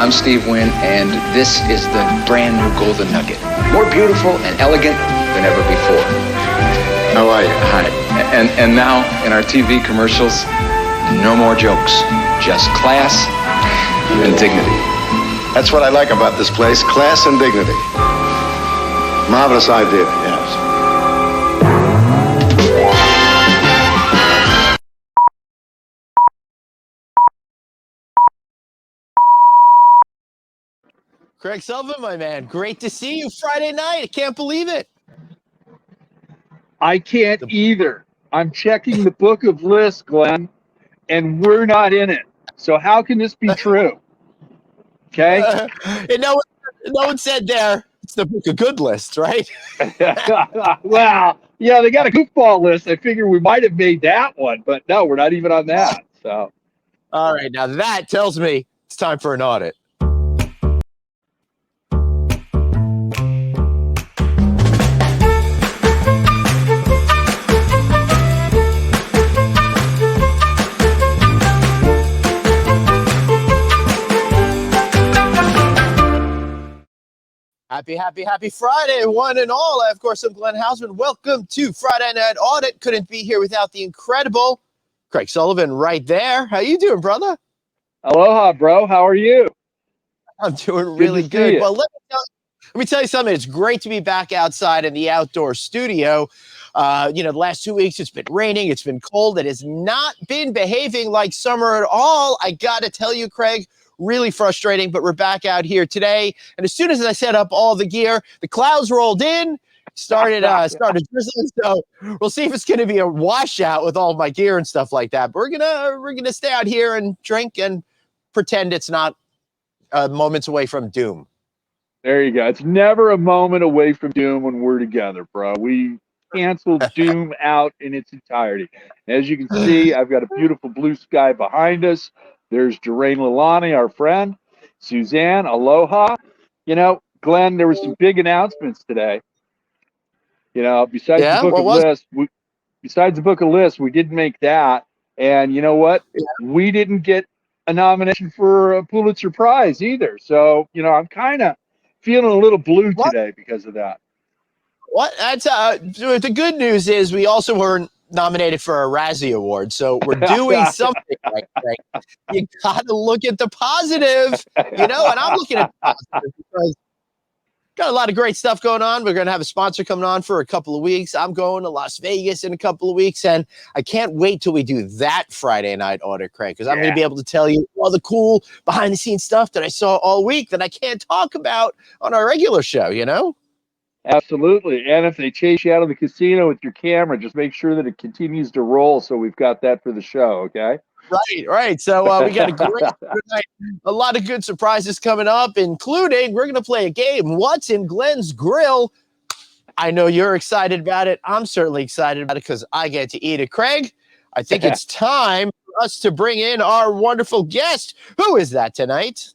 I'm Steve Wynn, and this is the brand new Golden Nugget. More beautiful and elegant than ever before. How are you? Hi. And now, in our TV commercials, no more jokes. Just class and dignity. That's what I like about this place, class and dignity. Marvelous idea, yes. Craig Sullivan, my man, great to see you Friday night. I can't believe it. I can't either. I'm checking the book of lists, Glenn, and we're not in it. So how can this be true? Okay. And no one said there. It's the book of good list, right? Well, yeah, they got a goofball list. I figure we might have made that one, but no, we're not even on that. So, all right, now that tells me it's time for an audit. Happy Friday, one and all. Of course, I'm Glenn Hausman. Welcome to Friday Night Audit. Couldn't be here without the incredible Craig Sullivan right there. How you doing, brother? Aloha, bro. How are you? I'm doing really good. Well, let me tell you something. It's great to be back outside in the outdoor studio. The last 2 weeks, it's been raining. It's been cold. It has not been behaving like summer at all. I got to tell you, Craig, really frustrating, but we're back out here today. And as soon as I set up all the gear, the clouds rolled in, started drizzling. So we'll see if it's going to be a washout with all my gear and stuff like that. But we're gonna stay out here and drink and pretend it's not moments away from doom. There you go. It's never a moment away from doom when we're together, bro. We canceled doom out in its entirety. As you can see, I've got a beautiful blue sky behind us. There's Jeraine Lalani, our friend. Suzanne, aloha. Glenn, there were some big announcements today. Besides the book of lists, we didn't make that. And you know what? Yeah. We didn't get a nomination for a Pulitzer Prize either. So, I'm kind of feeling a little blue today because of that. What? That's the good news is we also weren't nominated for a Razzie Award, so we're doing something right. You got to look at the positive, and I'm looking at the positive because got a lot of great stuff going on. We're going to have a sponsor coming on for a couple of weeks. I'm going to Las Vegas in a couple of weeks, and I can't wait till we do that Friday night audit, Craig, because I'm going to be able to tell you all the cool behind-the-scenes stuff that I saw all week that I can't talk about on our regular show, Absolutely. And if they chase you out of the casino with your camera, just make sure that it continues to roll so we've got that for the show, okay? Right. So we got a lot of good surprises coming up, including we're going to play a game, What's in Glenn's Grill? I know you're excited about it. I'm certainly excited about it because I get to eat it. Craig, I think it's time for us to bring in our wonderful guest. Who is that tonight?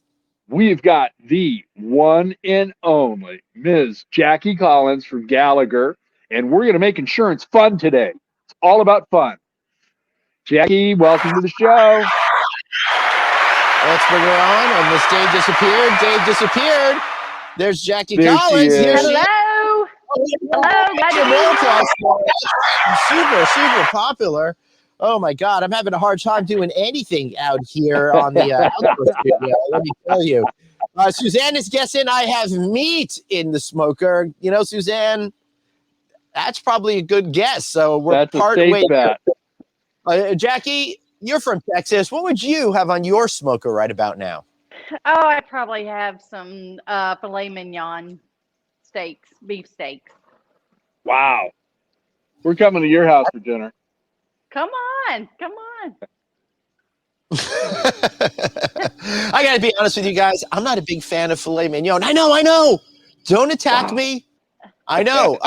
We've got the one and only Ms. Jackie Collins from Gallagher, and we're going to make insurance fun today. It's all about fun. Jackie, welcome to the show. Let's bring her on. And Miss Dave disappeared. There's Jackie Collins. Hello. Super popular. Oh my God, I'm having a hard time doing anything out here on the outdoor studio. Let me tell you. Suzanne is guessing I have meat in the smoker. Suzanne, that's probably a good guess. So we're part way. Jackie, you're from Texas. What would you have on your smoker right about now? Oh, I probably have some filet mignon steaks, beef steaks. Wow. We're coming to your house for dinner. Come on. I got to be honest with you guys. I'm not a big fan of filet mignon. I know. Don't attack me. I know.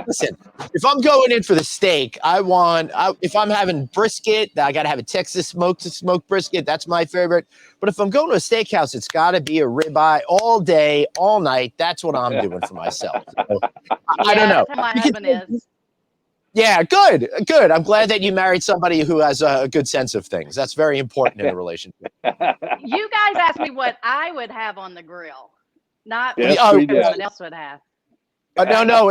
Listen, if I'm going in for the steak, if I'm having brisket, I got to have a Texas smoked brisket. That's my favorite. But if I'm going to a steakhouse, it's got to be a ribeye all day, all night. That's what I'm doing for myself. So, I don't know. That's how my husband is. Yeah, good, good. I'm glad that you married somebody who has a good sense of things. That's very important in a relationship. You guys asked me what I would have on the grill, not Yes, what we did. someone else would have. No.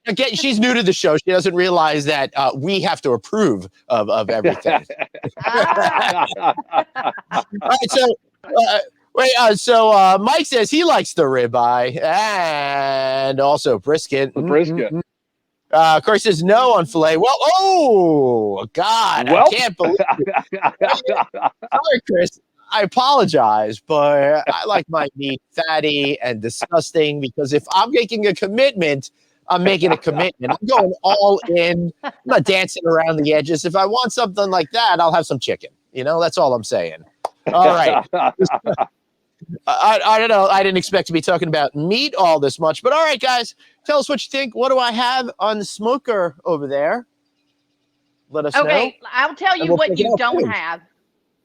Again, she's new to the show. She doesn't realize that we have to approve of everything. Ah, All right, so wait. Mike says he likes the ribeye and also brisket. The brisket. Corey says no on filet. Well, oh God, I Well, can't believe it. Sorry, Chris. I apologize, but I like my meat fatty and disgusting because if I'm making a commitment, I'm making a commitment. I'm going all in. I'm not dancing around the edges. If I want something like that, I'll have some chicken. That's all I'm saying. All right. I don't know. I didn't expect to be talking about meat all this much, but all right, guys, tell us what you think. What do I have on the smoker over there? Let us know. okay, I'll tell you what you don't have.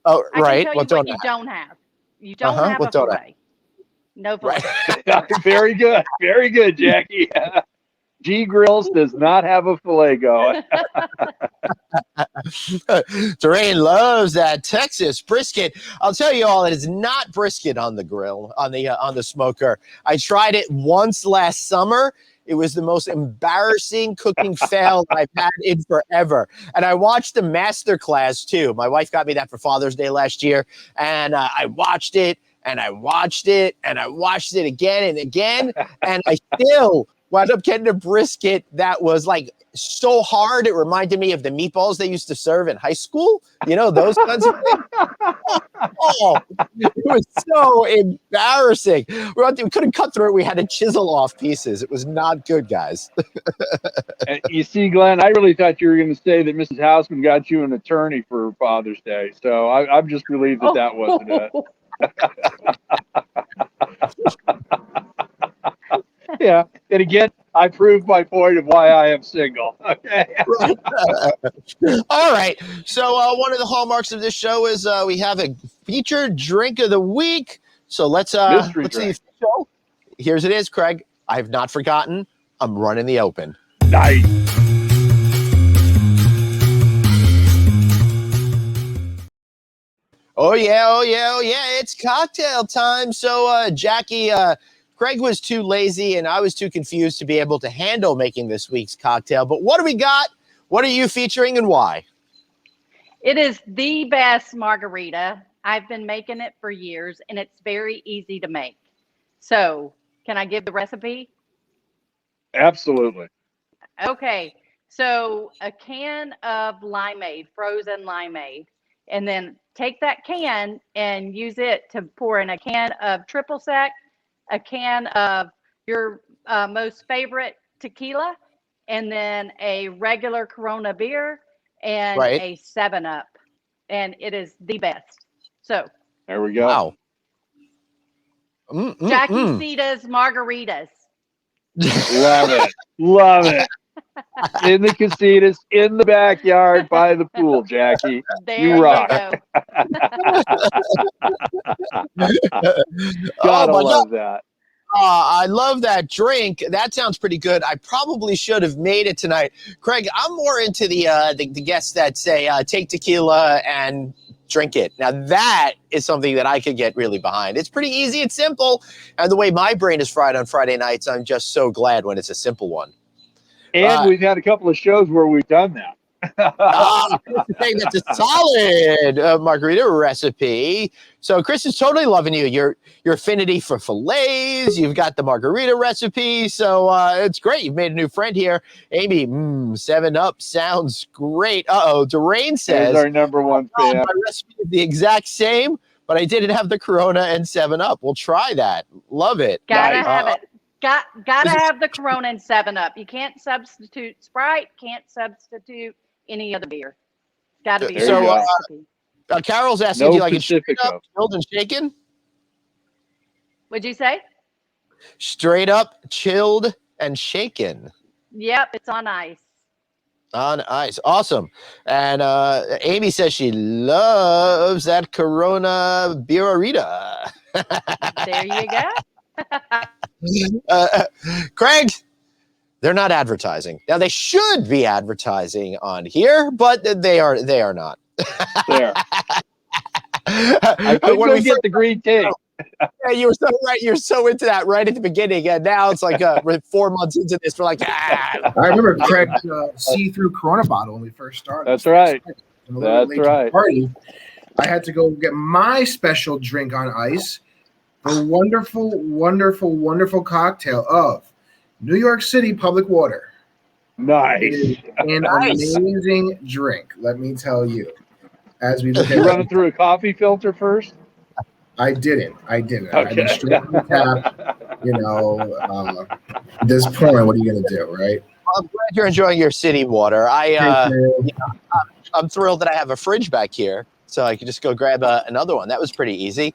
Oh, I right. can tell What you don't what I you have? don't have. You don't have What a don't I fillet. No fillet. Right. very good. Very good, Jackie. G Grills does not have a filet going. Terrain loves that Texas brisket. I'll tell you all, it is not brisket on the grill, on the smoker. I tried it once last summer. It was the most embarrassing cooking fail I've had in forever. And I watched the master class too. My wife got me that for Father's Day last year. And I watched it and I watched it and I watched it again and again. And I still wound up getting a brisket that was like so hard. It reminded me of the meatballs they used to serve in high school. Those kinds of things. Oh, it was so embarrassing. We couldn't cut through it. We had to chisel off pieces. It was not good, guys. And you see, Glenn, I really thought you were going to say that Mrs. Houseman got you an attorney for Father's Day. So I'm just relieved that wasn't it. Yeah. And again, I proved my point of why I am single. Okay. All right. So one of the hallmarks of this show is we have a featured drink of the week. So let's see the show. Here's it is, Craig. I have not forgotten. I'm running the open. Nice. Oh yeah. It's cocktail time. So Jackie, Craig was too lazy and I was too confused to be able to handle making this week's cocktail. But what do we got? What are you featuring and why? It is the best margarita. I've been making it for years and it's very easy to make. So, can I give the recipe? Absolutely. Okay. So, a can of limeade, frozen limeade, and then take that can and use it to pour in a can of triple sec, a can of your most favorite tequila, and then a regular Corona beer and Right. a 7-Up. And it is the best. So there we go. Wow. Jackie Cita's margaritas. Love it. Love it. In the casitas, in the backyard, by the pool, Jackie. There you rock. go. Gotta love that. I love that drink. That sounds pretty good. I probably should have made it tonight. Craig, I'm more into the guests that say take tequila and drink it. Now that is something that I could get really behind. It's pretty easy. It's simple. And the way my brain is fried on Friday nights, I'm just so glad when it's a simple one. And we've had a couple of shows where we've done that. Saying that's a solid margarita recipe. So Chris is totally loving you. Your affinity for fillets. You've got the margarita recipe. So it's great. You've made a new friend here. Amy, 7-Up sounds great. Derain says our number one fan. My recipe is the exact same, but I didn't have the Corona and 7-Up. We'll try that. Love it. Gotta have it. Gotta have the Corona and 7-Up. You can't substitute Sprite. Can't substitute any other beer. Got to be so. Carol's asking, do you like it straight up, chilled and shaken? What'd you say? Straight up, chilled and shaken. Yep, it's on ice. On ice, awesome. And Amy says she loves that Corona Birarita. There you go. Craig, They're not advertising. Now they should be advertising on here, but they are not. There. I could go get the green tea. Yeah, you were so right. You're so into that right at the beginning, and now it's like we're 4 months into this. We're like, I remember Craig's see-through Corona bottle when we first started. That's right. That's right. Party. I had to go get my special drink on ice. The wonderful, wonderful, wonderful cocktail of New York City Public Water. Nice. An amazing drink, let me tell you. As we look at you running through a coffee filter first? I didn't. Okay. I went straight from the tap. You know, at this point, what are you going to do, right? I'm glad you're enjoying your city water. I'm thrilled that I have a fridge back here, so I can just go grab another one. That was pretty easy.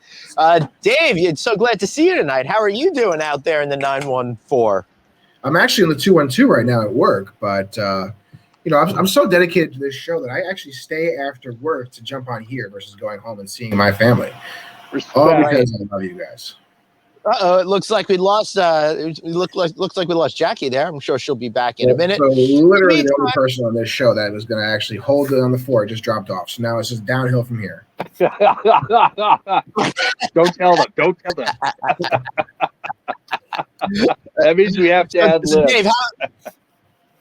Dave, it's so glad to see you tonight. How are you doing out there in the 914? I'm actually in the 212 right now at work, but you know, I'm so dedicated to this show that I actually stay after work to jump on here versus going home and seeing my family. All because I love you guys. It looks like we lost. Looks like we lost Jackie there. I'm sure she'll be back in a minute. So literally, the only person on this show that was going to actually hold it on the floor just dropped off. So now it's just downhill from here. Don't tell them. Don't tell them. That means we have to add lib. Dave,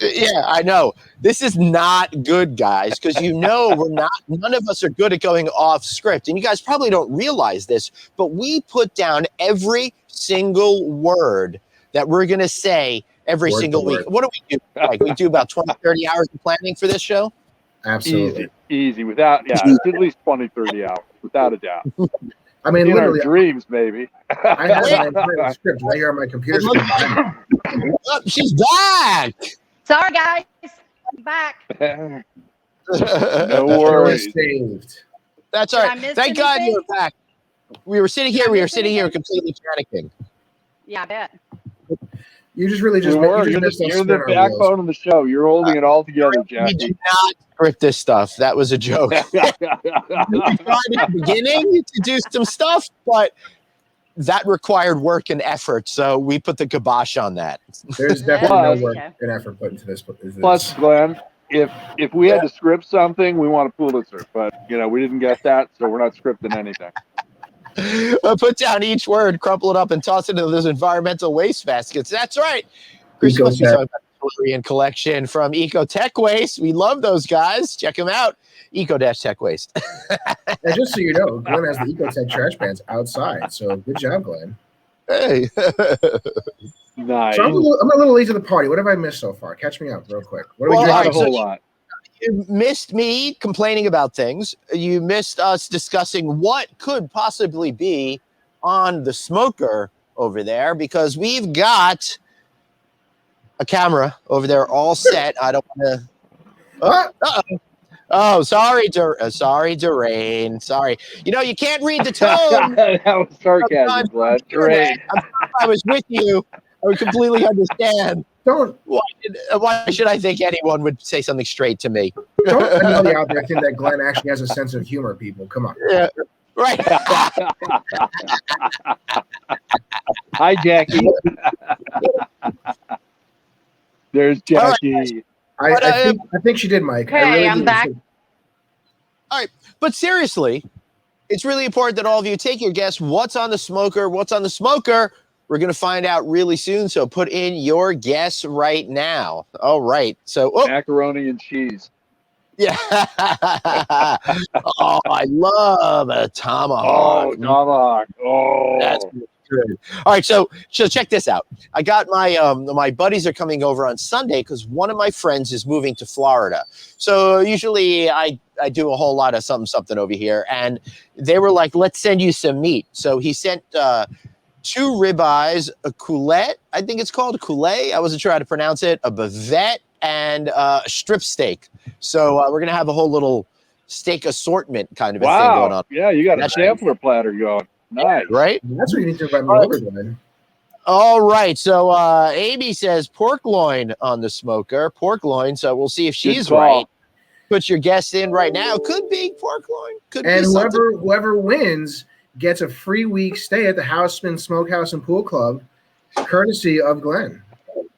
yeah, I know. This is not good, guys, because none of us are good at going off script. And you guys probably don't realize this, but we put down every single word that we're going to say every single week. What do we do? Like, we do about 20, 30 hours of planning for this show? Absolutely. Easy. It's at least 20, 30 hours, without a doubt. I mean, in literally, our dreams, maybe. I have an entire script right here on my computer. Oh, she's back. Sorry, guys. I'm back. No worries. Saved. That's all right. Thank God you're back. We were sitting here completely panicking. Yeah, I bet. You just really you're the backbone of the show. You're holding it all together, Jackie. We did not script this stuff. That was a joke. We tried at the beginning to do some stuff, but that required work and effort. So we put the kibosh on that. There's definitely no work and effort put into this. Plus, Glenn, if we had to script something, we want a Pulitzer, but we didn't get that, so we're not scripting anything. Put down each word, crumple it up, and toss it into those environmental waste baskets. That's right. Chris must be talking about the delivery and collection from Eco-Tech Waste. We love those guys. Check them out. Eco-Tech Waste. And just so you know, Glenn has the Eco-Tech trash cans outside. So good job, Glenn. Hey. Nice. So I'm a little late to the party. What have I missed so far? Catch me up real quick. What are we doing? A whole lot. You missed me complaining about things. You missed us discussing what could possibly be on the smoker over there, because we've got a camera over there all set. I don't want to. Oh, sorry, Durain. Sorry. You can't read the tone. That was sarcasm, Vlad. Durain. I was with you. I would completely understand. Why should I think anyone would say something straight to me? Don't anybody out there think that Glenn actually has a sense of humor, people. Come on. Yeah, right. Hi, Jackie. There's Jackie. Right. I think she did, Mike. Hey, I'm back. All right. But seriously, it's really important that all of you take your guess. What's on the smoker? What's on the smoker? We're going to find out really soon, so put in your guess right now. All right. So macaroni and cheese. Yeah. Oh, I love a tomahawk. Oh, tomahawk. Oh, that's good. All right, so check this out. I got my buddies are coming over on Sunday because one of my friends is moving to Florida. So usually I do a whole lot of something over here, and they were like, "Let's send you some meat." So he sent 2 ribeyes, a coulette, I think it's called a coulette. I wasn't sure how to pronounce it. A bavette and a strip steak. So we're gonna have a whole little steak assortment kind of a thing going on. Yeah, you got a sampler platter going. Nice, right? That's what you need to invite me over, Glenn. All right. So Amy says pork loin on the smoker. Pork loin. So we'll see if she's right. Put your guess in right now. Could be pork loin. Could be something. Whoever wins gets a free week stay at the Houseman Smokehouse and Pool Club, courtesy of Glenn.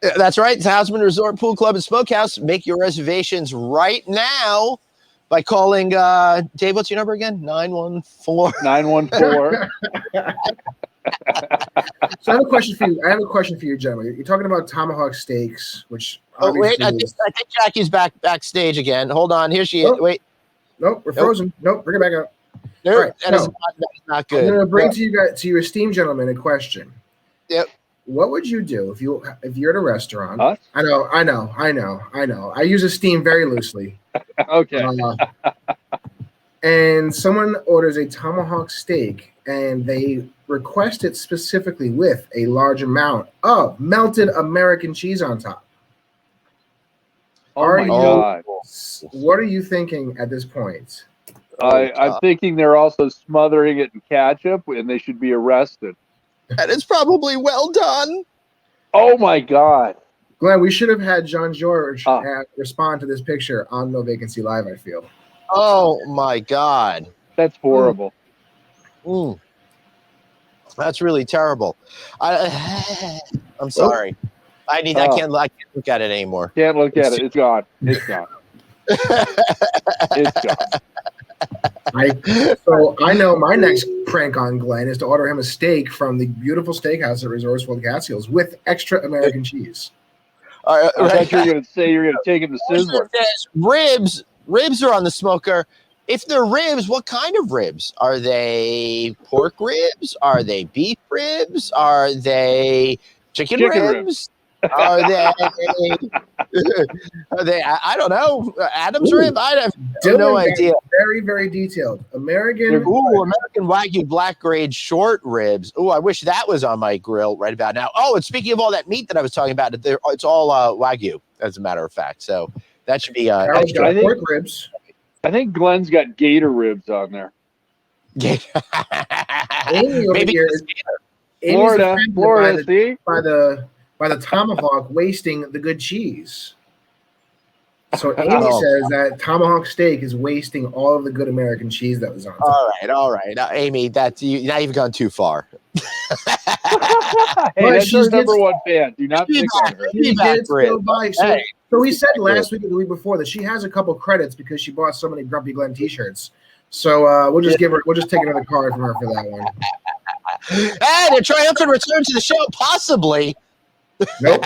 That's right. It's Houseman Resort Pool Club and Smokehouse. Make your reservations right now by calling Dave. What's your number again? 914. 914. So I have a question for you. Gentlemen. You're talking about tomahawk steaks, which Oh wait, obviously I think Jackie's backstage again. Hold on, here she is. Nope. Wait, nope, we're frozen. Nope, bring it back up. nope, All right, that is not good. I'm going to bring to your esteemed gentlemen a question. Yep. What would you do if you're at a restaurant? Us? I know. I use esteem very loosely. Okay. And someone orders a tomahawk steak and they request it specifically with a large amount of melted American cheese on top. Oh my God. What are you thinking at this point? I'm thinking they're also smothering it in ketchup and they should be arrested. That is probably well done. Oh my God. Glenn, we should have had John George respond to this picture on No Vacancy Live, I feel. Oh my God. That's horrible. That's really terrible. I'm sorry. I can't look at it anymore. Can't look at it. It's gone. It's gone. It's gone. So I know my next prank on Glenn is to order him a steak from the beautiful steakhouse at Resorts World Catskills with extra American cheese. I thought you were going to say you're going to take him to Sizzler. Ribs are on the smoker. If they're ribs, what kind of ribs? Are they pork ribs? Are they beef ribs? Are they chicken ribs? Are they? I don't know. Adam's rib. I have no idea. Very, very detailed. American Wagyu black grade short ribs. Oh, I wish that was on my grill right about now. Oh, and speaking of all that meat that I was talking about, it's all Wagyu, as a matter of fact. So that should be pork ribs. I think Glenn's got gator ribs on there. Amy over here is Florida, see? By the tomahawk wasting the good cheese. So Amy says that tomahawk steak is wasting all of the good American cheese that was on top. All right. Amy, that's you. Now you've gone too far. Hey, that's our number one fan. Do not pick on her. So we said last week or the week before that she has a couple credits because she bought so many Grumpy Glenn T-shirts. So we'll just take another card from her for that one. Hey, the triumphant return to the show, possibly. Nope.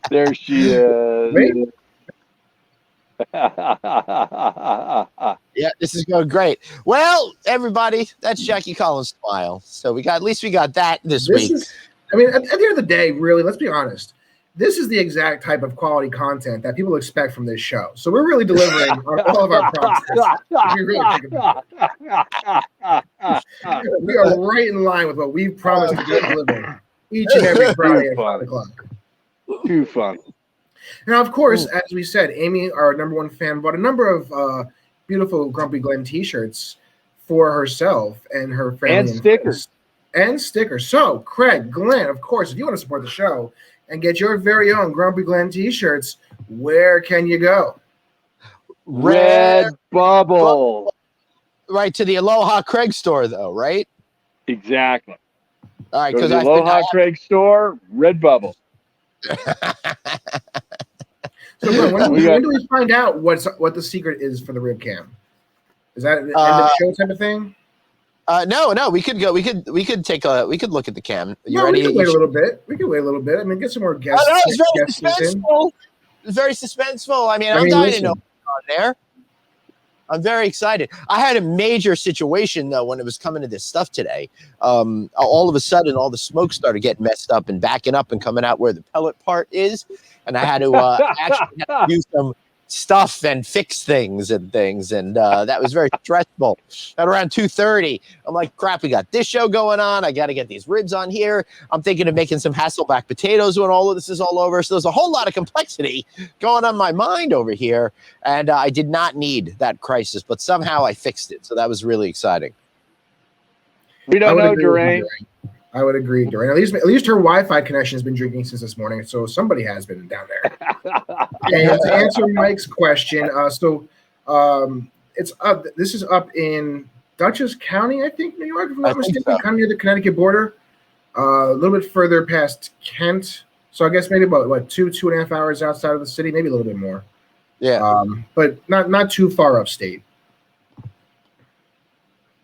There she is. Wait. Yeah, this is going great. Well, everybody, that's Jackie Collins' smile. So at least we got that this week. At the end of the day, really, let's be honest. This is the exact type of quality content that people expect from this show. So we're really delivering on all of our promises. We really think about it. We are right in line with what we've promised to deliver each and every Friday at 5 o'clock. Too fun. Now, of course, as we said, Amy, our number one fan, bought a number of beautiful Grumpy Glenn T-shirts for herself and her family. And stickers. So, Craig, Glenn, of course, if you want to support the show and get your very own Grumpy Glenn T-shirts, where can you go? Redbubble. Right to the Aloha Craig store, though, right? Exactly. All right, because Aloha Craig store, Redbubble. So when do we find out what the secret is for the rib cam? Is that an end of show type of thing? No. We could look at the cam. You ready? We can wait a little bit. I mean, get some more guests. It's very suspenseful. It's very suspenseful. I mean, I'm dying to know what's on there. I'm very excited. I had a major situation though when it was coming to this stuff today. All of a sudden, all the smoke started getting messed up and backing up and coming out where the pellet part is, and I had to actually have to do some stuff and fix things, and that was very stressful. At around 2:30, I'm like, crap, we got this show going on. I got to get these ribs on here. I'm thinking of making some Hasselback potatoes when all of this is all over. So there's a whole lot of complexity going on in my mind over here, and I did not need that crisis, but somehow I fixed it. So that was really exciting. We don't know, Durain. I would agree, Durain. At least her Wi-Fi connection has been drinking since this morning, so somebody has been down there. And to answer Mike's question, it's up. This is up in Dutchess County, I think, New York, if I'm not mistaken, kind of near the Connecticut border, a little bit further past Kent. So I guess maybe about what 2.5 hours outside of the city, maybe a little bit more. Yeah. But not too far upstate.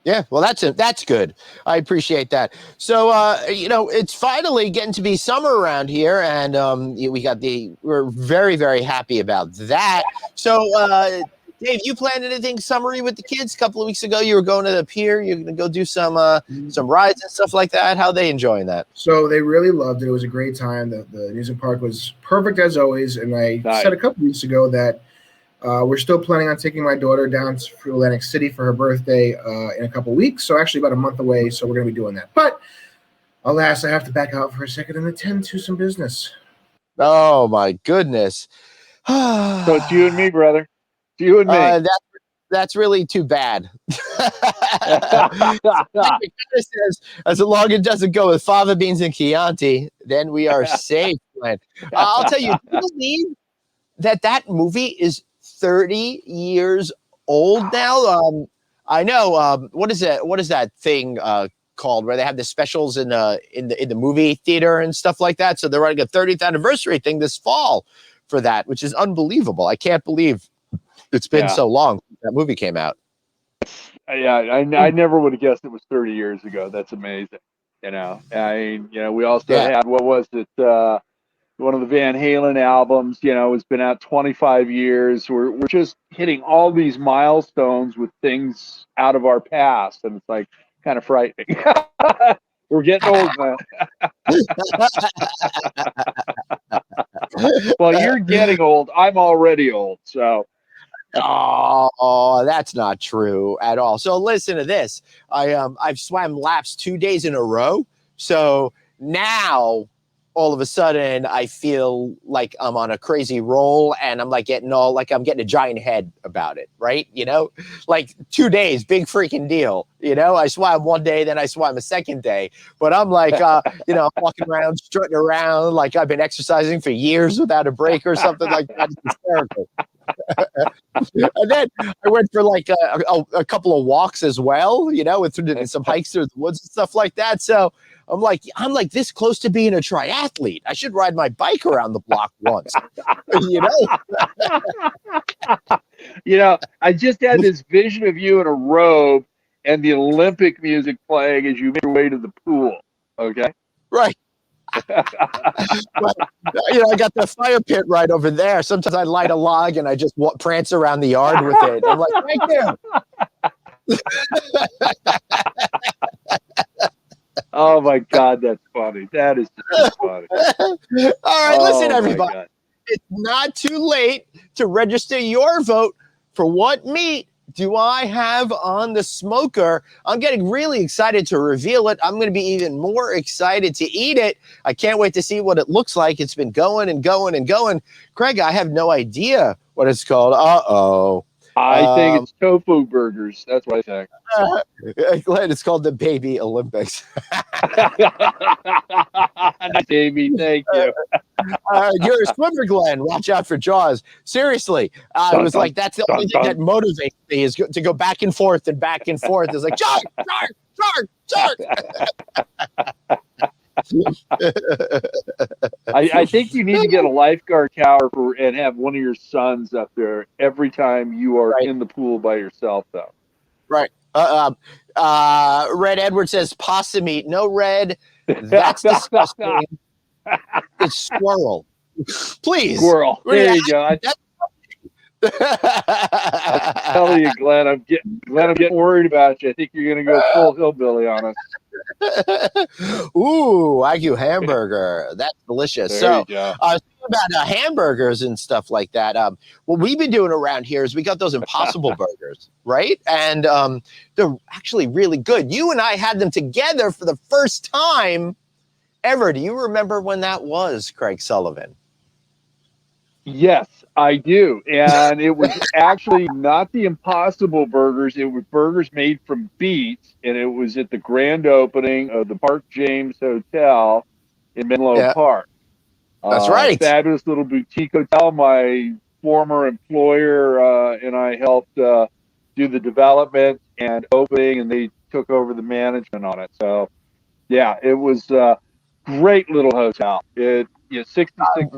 Yeah, well, that's good. I appreciate that. So, it's finally getting to be summer around here, and we're very, very happy about that. So, Dave, you planned anything summery with the kids? A couple of weeks ago, you were going to the pier. You're going to go do some rides and stuff like that. How are they enjoying that? So they really loved it. It was a great time. The amusement park was perfect as always. And I said a couple weeks ago that we're still planning on taking my daughter down to Atlantic City for her birthday in a couple weeks. So actually about a month away. So we're going to be doing that. But alas, I have to back out for a second and attend to some business. Oh, my goodness. So it's you and me, brother. It's you and me. That's really too bad. As long as it doesn't go with fava beans and Chianti, then we are safe. I'll tell you, do you believe that movie is 30 years old now? I know. What is that thing called where they have the specials in the movie theater and stuff like that? So they're running a 30th anniversary thing this fall for that, which is unbelievable. I can't believe it's been so long since that movie came out. Yeah, I never would have guessed it was 30 years ago. That's amazing. We also had, what was it? One of the Van Halen albums, it's been out 25 years. We're just hitting all these milestones with things out of our past, and it's like kind of frightening. We're getting old, man. Well, you're getting old. I'm already old, so. Oh, that's not true at all. So listen to this. I've swam laps 2 days in a row. So now all of a sudden I feel like I'm on a crazy roll, and I'm like getting a giant head about it, right? Like 2 days, big freaking deal. I swam one day, then I swam a second day, but I'm like, I'm walking around, strutting around like I've been exercising for years without a break or something like that. It's hysterical. And then I went for like a couple of walks as well, with some hikes through the woods and stuff like that. So I'm like this close to being a triathlete. I should ride my bike around the block once. I just had this vision of you in a robe and the Olympic music playing as you made your way to the pool. Okay. Right. But, I got the fire pit right over there. Sometimes I light a log and I just prance around the yard with it. I'm like, thank you. Oh my God, that's funny. That is just funny. All right, listen, everybody. It's not too late to register your vote for what meat do I have on the smoker. I'm getting really excited to reveal it. I'm going to be even more excited to eat it. I can't wait to see what it looks like. It's been going and going and going. Craig, I have no idea what it's called. Uh-oh. I think it's tofu burgers. That's what I think. Glenn, it's called the Baby Olympics. Baby, thank you. You're a swimmer, Glenn. Watch out for Jaws. Seriously, it was like that's the only thing that motivates me is to go back and forth and back and forth. It's like shark, shark, shark, shark. I think you need to get a lifeguard tower and have one of your sons up there every time you are in the pool by yourself, though. Right. Red Edward says possum meat. No, Red. That's disgusting. It's squirrel. Please. Squirrel. There you go. I'm telling you, Glenn, I'm getting worried about you. I think you're going to go full hillbilly on us. Ooh, Wagyu hamburger. That's delicious. There you go. About hamburgers and stuff like that. What we've been doing around here is we got those Impossible burgers, right? And they're actually really good. You and I had them together for the first time ever. Do you remember when that was, Craig Sullivan? Yes, I do. And it was actually not the Impossible burgers. It was burgers made from beets, and it was at the grand opening of the Park James Hotel in Menlo Park. That's right. Fabulous little boutique hotel. My former employer and I helped do the development and opening, and they took over the management on it. So, yeah, it was a great little hotel. It 66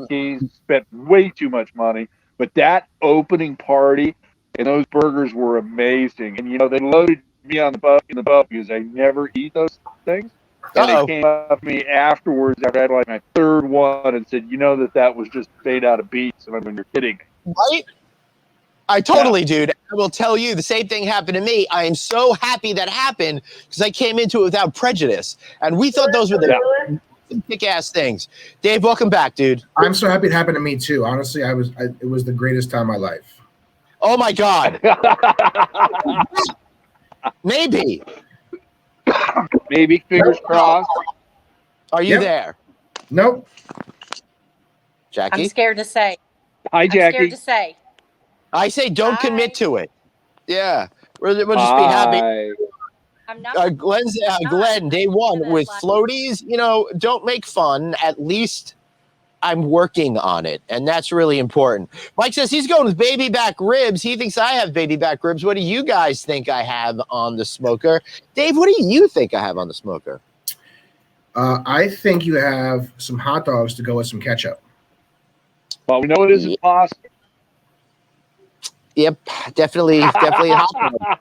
keys, spent way too much money. But that opening party and those burgers were amazing. And, they loaded me on in the boat because I never eat those things. And they came up to me afterwards after I had like my third one and said, that was just made out of beets. And I'm like, you're kidding. Right? I totally, dude. I will tell you, the same thing happened to me. I am so happy that happened because I came into it without prejudice. And we thought those were the kick-ass things. Dave, welcome back, dude. I'm so happy it happened to me, too. Honestly, it was the greatest time of my life. Oh, my God. Maybe. Maybe, fingers crossed. Are you there? Nope. Jackie? I'm scared to say. Hi, Jackie. I'm scared to say. I say don't commit to it. Yeah. We'll just be happy. I'm not. Glenn, day one with floaties, don't make fun. At least I'm working on it. And that's really important. Mike says he's going with baby back ribs. He thinks I have baby back ribs. What do you guys think I have on the smoker? Dave, what do you think I have on the smoker? I think you have some hot dogs to go with some ketchup. Well, we know it isn't pasta. Yep, definitely hot dog.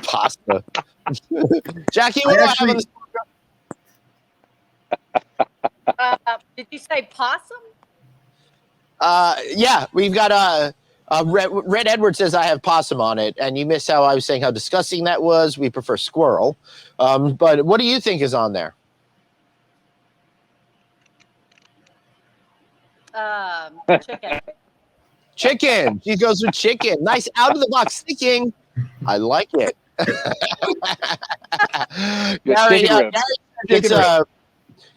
Pasta. Jackie, what do I have on the smoker? Did you say possum? Yeah, we've got Red Edward says I have possum on it, and you missed how I was saying how disgusting that was. We prefer squirrel. But what do you think is on there? Chicken. Chicken. She goes with chicken. Nice out of the box thinking. I like it.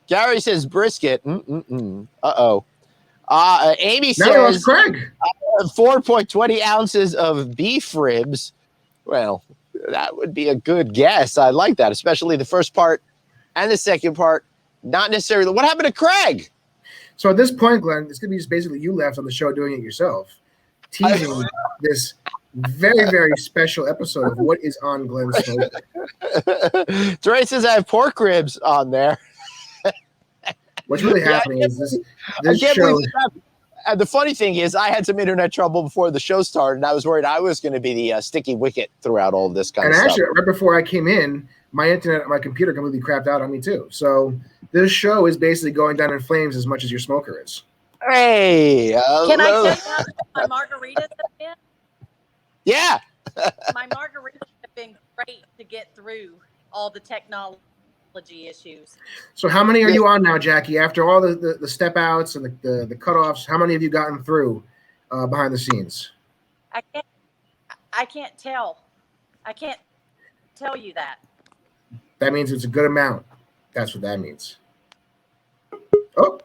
Gary says brisket. Uh-oh. Amy says Craig. 4.20 ounces of beef ribs. Well, that would be a good guess. I like that, especially the first part and the second part. Not necessarily. What happened to Craig? So at this point, Glenn, it's going to be just basically you left on the show doing it yourself, teasing this very, very special episode of what is on Glenn's smoker. Dre says I have pork ribs on there. What's really happening is this show. The funny thing is, I had some internet trouble before the show started, and I was worried I was going to be the sticky wicket throughout all of this kind of stuff. And actually, right before I came in, my computer completely crapped out on me too. So this show is basically going down in flames as much as your smoker is. Hey, can I tell you how my margaritas have been? Yeah, my margaritas have been great to get through all the technology issues. So how many are you on now, Jackie? After all the step outs and the cutoffs, how many have you gotten through behind the scenes? I can't tell. I can't tell you that. That means it's a good amount. That's what that means. Oh,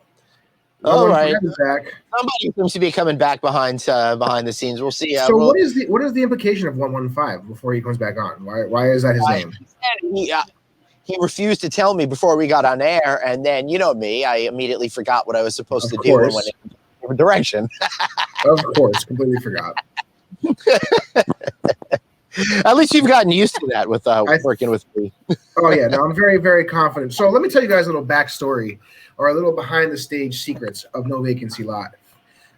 all right. Back. Somebody seems to be coming back behind the scenes. We'll see. So what is the implication of 115 before he comes back on? Why is that his name? He refused to tell me before we got on air, and then you know me, I immediately forgot what I was supposed to do and went in a different direction. Of course, completely forgot. At least you've gotten used to that with working with me. Oh yeah, no, I'm very, very confident. So let me tell you guys a little backstory or a little behind the stage secrets of No Vacancy Live,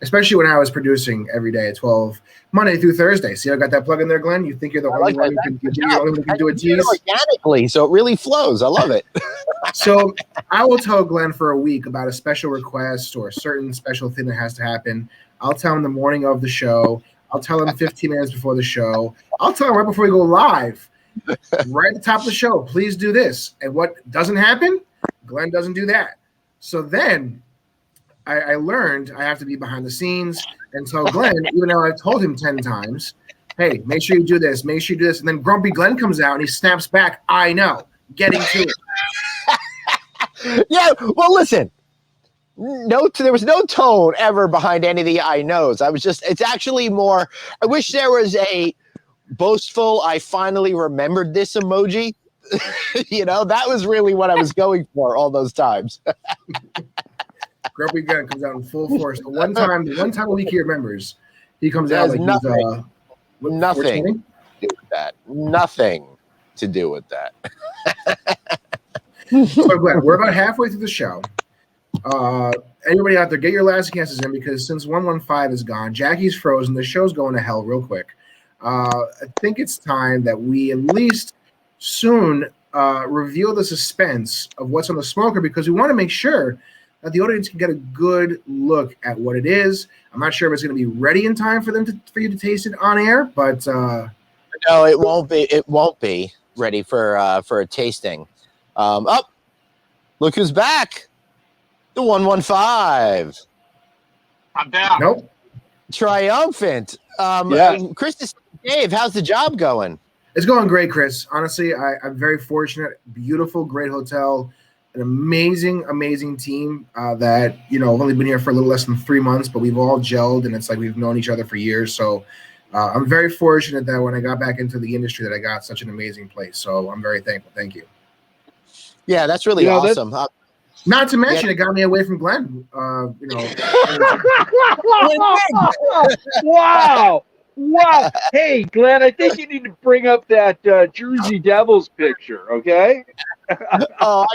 especially when I was producing every day at 12, Monday through Thursday. See, I got that plug in there, Glenn. You think you're the only one who can do a tease organically, so it really flows. I love it. So I will tell Glenn for a week about a special request or a certain special thing that has to happen. I'll tell him the morning of the show. I'll tell him 15 minutes before the show. I'll tell him right before we go live, right at the top of the show, please do this. And what doesn't happen, Glenn doesn't do that. So then I learned I have to be behind the scenes and tell Glenn, even though I've told him 10 times, hey, make sure you do this, make sure you do this. And then Grumpy Glenn comes out and he snaps back, I know, getting to it. Yeah, well, listen. There was no tone ever behind any of the I knows. It's actually more, I wish there was a boastful, I finally remembered this emoji. That was really what I was going for all those times. Grumpy Gun comes out in full force. The one time a week he remembers, he comes out like nothing. Nothing to do with that. Nothing to do with that. So Glenn, we're about halfway through the show. Anybody out there, get your last guesses in because since 115 is gone, Jackie's frozen. The show's going to hell real quick. I think it's time that we at least soon reveal the suspense of what's on the smoker because we want to make sure that the audience can get a good look at what it is. I'm not sure if it's going to be ready in time for you to taste it on air, but no, it won't be. It won't be ready for a tasting. Look who's back. The 115. I'm back. Nope. Triumphant. Chris, Dave, how's the job going? It's going great, Chris. Honestly, I'm very fortunate. Beautiful, great hotel, an amazing, amazing team that, I've only been here for a little less than 3 months, but we've all gelled and it's like we've known each other for years. So I'm very fortunate that when I got back into the industry that I got such an amazing place. So I'm very thankful. Thank you. Yeah, that's really awesome. Not to mention, it got me away from Glenn. Wow. Hey, Glenn, I think you need to bring up that Jersey Devils picture, okay? I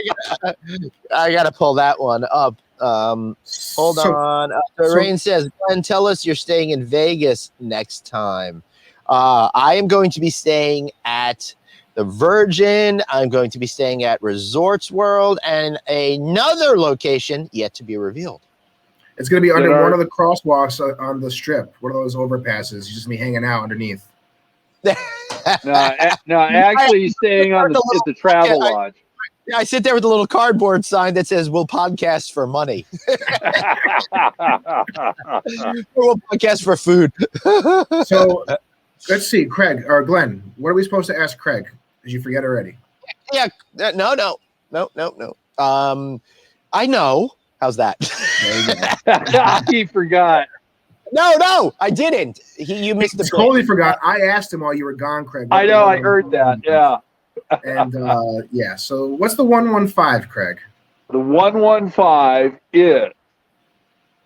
gotta pull that one up. Hold on. Rain says, Glenn, tell us you're staying in Vegas next time. I am going to be staying at the Virgin. I'm going to be staying at Resorts World and another location yet to be revealed. It's going to be under one of the crosswalks on the strip. One of those overpasses. You just be hanging out underneath. No, actually, he's staying on at the Travel Lodge. I sit there with a little cardboard sign that says, we'll podcast for money. We'll podcast for food. So let's see, Craig or Glenn, what are we supposed to ask Craig? Did you forget already? Yeah. No. I know. How's that? He forgot. No, I didn't. You missed the totally forgot. I asked him while you were gone, Craig. I know. I heard that. Yeah. And so what's the 115, Craig? The 115 is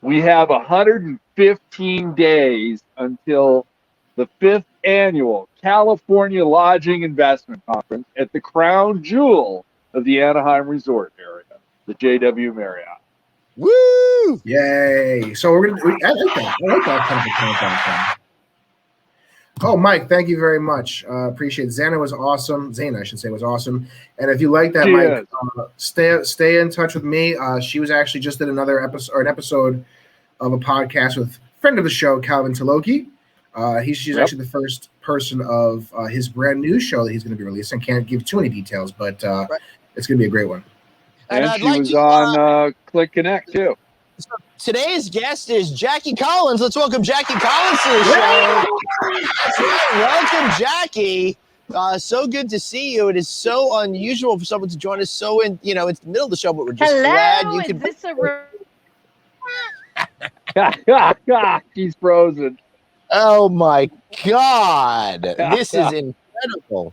we have 115 days until the 5th annual California Lodging Investment Conference at the crown jewel of the Anaheim Resort area, the JW Marriott. Woo! Yay! So I like that. I like that kind of countdown. Oh, Mike, thank you very much. Appreciate it. Zana, I should say, was awesome. And if you like that, Mike, stay in touch with me. She was actually just did an episode of a podcast with a friend of the show, Calvin Taloki. She's actually the first person of his brand new show that he's going to be releasing. Can't give too many details, but it's going to be a great one. And she was on Click Connect too. So today's guest is Jackie Collins. Let's welcome Jackie Collins to the show. Welcome, Jackie. So good to see you. It is so unusual for someone to join us so in the middle of the show, but we're just glad you could. Is this She's frozen. Oh my God. This is incredible.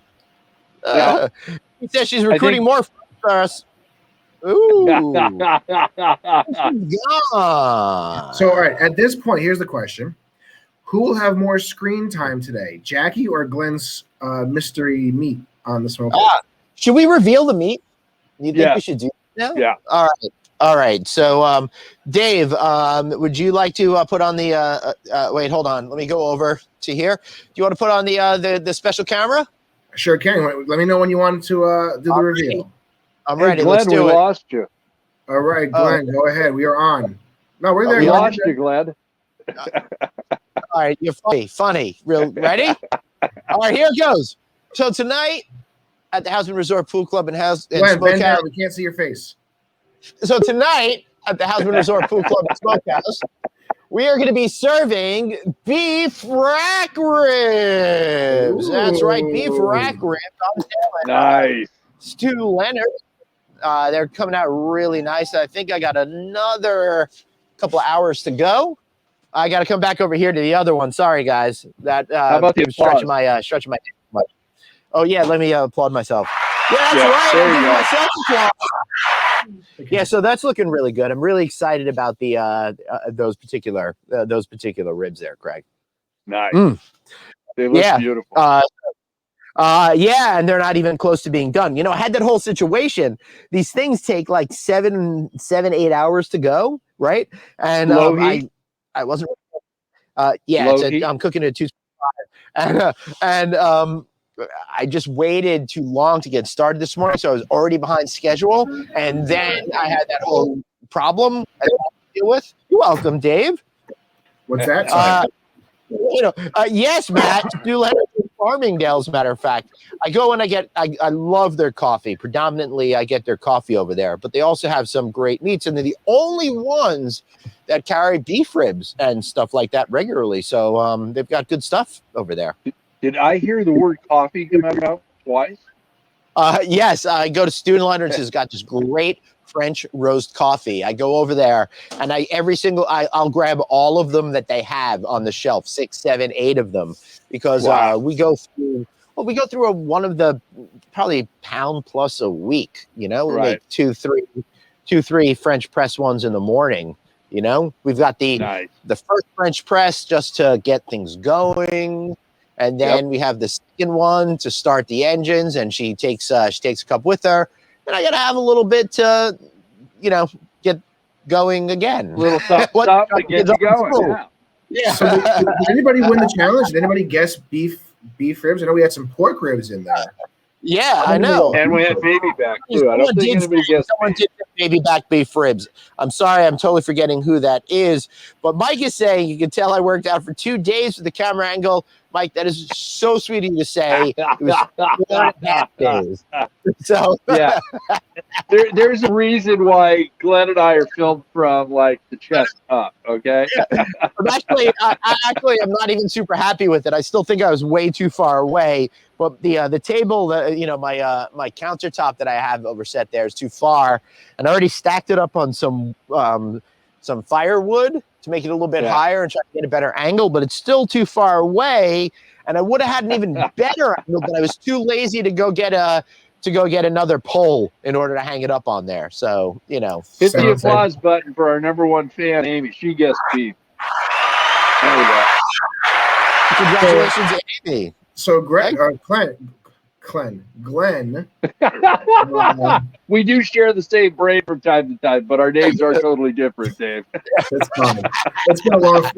She says she's recruiting more for us. Ooh. So, all right, at this point, here's the question. Who will have more screen time today, Jackie or Glenn's mystery meat on the smoker? Should we reveal the meat? You think we should do that now? Yeah. All right. So, Dave, would you like to put on the wait, hold on. Let me go over to here. Do you want to put on the special camera? Sure can. Let me know when you want to do the reveal. I'm ready. Glenn, let's do we it. lost you. All right, Glenn, go ahead. We are on. No, we're there. We lost you, Glenn. All right, you're funny. Real ready? All right, here it goes. So tonight at the Houseman Resort Pool Club and Glenn, bend down. We can't see your face. So tonight at the Houseman Resort Pool Club and Smokehouse, we are going to be serving beef rack ribs. Ooh. That's right, beef rack ribs. Nice. Stu Leonard. They're coming out really nice. I think I got another couple of hours to go. I got to come back over here to the other one. Sorry, guys. How about the stretching my much. Oh yeah, let me applaud myself. Yeah, that's right. There I'm you myself applause. Yeah, so that's looking really good. I'm really excited about the those particular ribs there, Craig. Nice. They look beautiful. Yeah, and they're not even close to being done. I had that whole situation. These things take like 8 hours to go, right? And Low heat? I wasn't. Yeah, Low heat? I'm cooking it at 275, and I just waited too long to get started this morning, so I was already behind schedule. And then I had that whole problem I had to deal with. You're welcome, Dave. What's that? Sorry. Yes, Matt. Do Farmingdale, as a matter of fact. I go and I love their coffee. Predominantly, I get their coffee over there, but they also have some great meats, and they're the only ones that carry beef ribs and stuff like that regularly. So they've got good stuff over there. Did I hear the word coffee come out twice? Yes, I go to Student Leonard's. Has got this great French roast coffee. I go over there, and I'll grab all of them that they have on the shelf, 6, 7, 8 of them, because we go through one of the probably pound plus a week. Right. Like 2, 3 French press ones in the morning. We've got the first French press just to get things going. And then we have the second one to start the engines, and she takes a cup with her. And I got to have a little bit to, get going again. A little stuff to get you going. Yeah. So did anybody win the challenge? Did anybody guess beef ribs? I know we had some pork ribs in there. Yeah, I know. And we had baby back too. I don't think anybody guessed. Someone did baby back beef ribs. I'm sorry, I'm totally forgetting who that is. But Mike is saying, you can tell I worked out for 2 days with the camera angle. Mike, that is so sweet of you to say. It was 4.5 days. So yeah, there's a reason why Glenn and I are filmed from like the chest up. Okay. Actually, I'm not even super happy with it. I still think I was way too far away. But the table, my countertop that I have overset there is too far, and I already stacked it up on some firewood to make it a little bit higher and try to get a better angle, but it's still too far away. And I would have had an even better angle, but I was too lazy to go get another pole in order to hang it up on there. So hit the applause button for our #1 fan, Amy. She guessed beef. There we go. Congratulations, Amy. So Glenn, we do share the same brain from time to time, but our names are totally different, Dave. That's fine. It's been a long.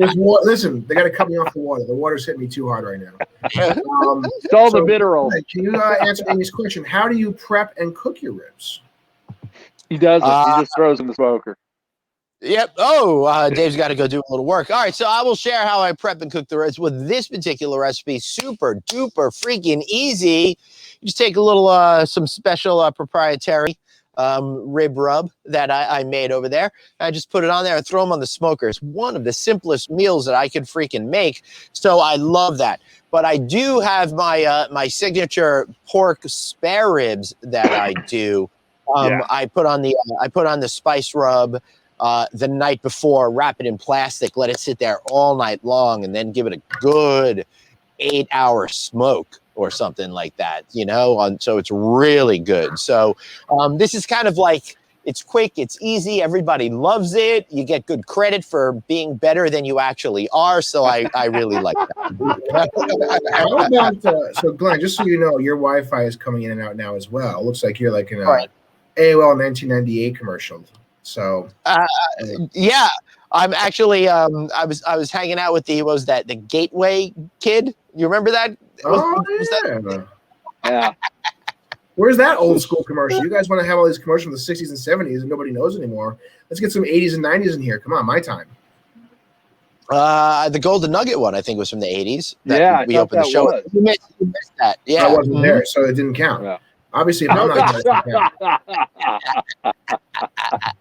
Listen, they got to cut me off the water. The water's hitting me too hard right now. It's all the minerals. Can you answer Amy's question? How do you prep and cook your ribs? He doesn't. He just throws in the smoker. Yep. Dave's got to go do a little work. All right. So I will share how I prep and cook the ribs with this particular recipe. Super duper freaking easy. You just take a little, some special proprietary rib rub that I made over there. I just put it on there and throw them on the smoker. It's one of the simplest meals that I could freaking make. So I love that. But I do have my signature pork spare ribs that I do. I put on the spice rub the night before, wrap it in plastic, let it sit there all night long, and then give it a good 8-hour smoke or something like that, so it's really good. So this is kind of like, it's quick, it's easy, everybody loves it. You get good credit for being better than you actually are. So I really like that. So Glenn, just so you know, your Wi-Fi is coming in and out now as well. It looks like you're like in a AOL 1998 commercial. So yeah, I'm actually I was hanging out with the Gateway kid. You remember that? Yeah. Where's that old school commercial? You guys want to have all these commercials from the 60s and 70s and nobody knows anymore. Let's get some 80s and 90s in here. Come on, my time. The Golden Nugget one, I think, was from the 80s. We opened the show. You missed that. Yeah, I wasn't there, so it didn't count. Yeah. Obviously, if I'm not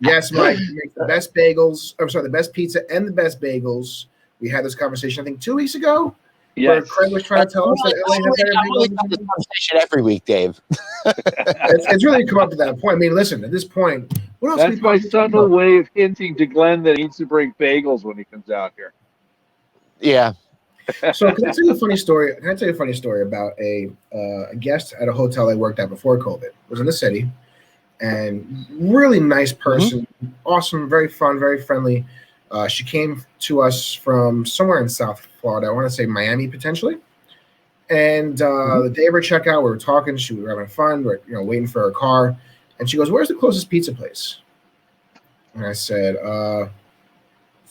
yes, Mike, you make the best bagels. I'm sorry, the best pizza and the best bagels. We had this conversation, I think, 2 weeks ago. Yes. Craig was trying to tell us that LA has better bagels. This conversation every week, Dave. it's really come up to that point. I mean, listen, at this point, what else? That's my subtle way of hinting to Glenn that he needs to bring bagels when he comes out here. Yeah. So can I tell you a funny story? Can I tell you a funny story about a guest at a hotel I worked at before COVID? It was in the city, and really nice person, awesome, very fun, very friendly. She came to us from somewhere in South Florida. I want to say Miami potentially, And the day of her checkout, we were talking. She was having fun. We're waiting for her car, and she goes, "Where's the closest pizza place?" And I said,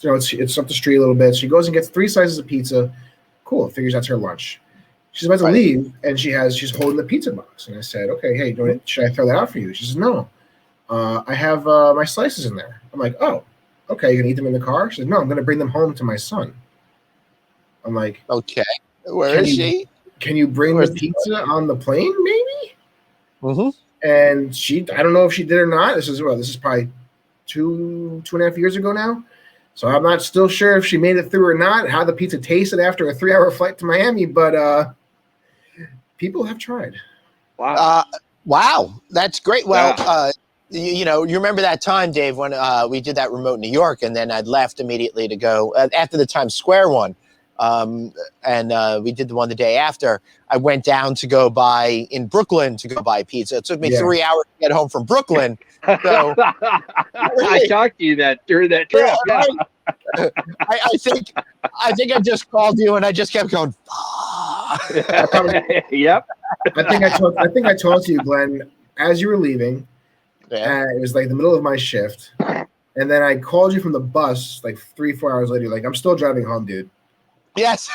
it's up the street a little bit. She goes and gets 3 slices of pizza. Cool. Figures that's her lunch. She's about to leave, and she's holding the pizza box. And I said, "Okay, hey, should I throw that out for you?" She says, "No, I have my slices in there." I'm like, "Oh, okay. You gonna eat them in the car?" She says, "No, I'm gonna bring them home to my son." I'm like, "Okay, where is she? Can you bring the pizza on the plane, maybe?" Mm-hmm. And I don't know if she did or not. This is probably 2.5 years ago now. So I'm not still sure if she made it through or not, how the pizza tasted after a 3-hour flight to Miami, but people have tried. Wow. Wow. That's great. Well, you remember that time, Dave, when we did that remote New York, and then I'd left immediately to go after the Times Square one. And we did the one the day after. I went down to go buy in Brooklyn to go buy pizza. It took me 3 hours to get home from Brooklyn. So I talked to you during that trip. Yeah. I think I just called you and I just kept going. Yep. I think I talked to you, Glenn, as you were leaving. Yeah. It was like the middle of my shift, and then I called you from the bus like 3-4 hours later. Like, I'm still driving home, dude. Yes.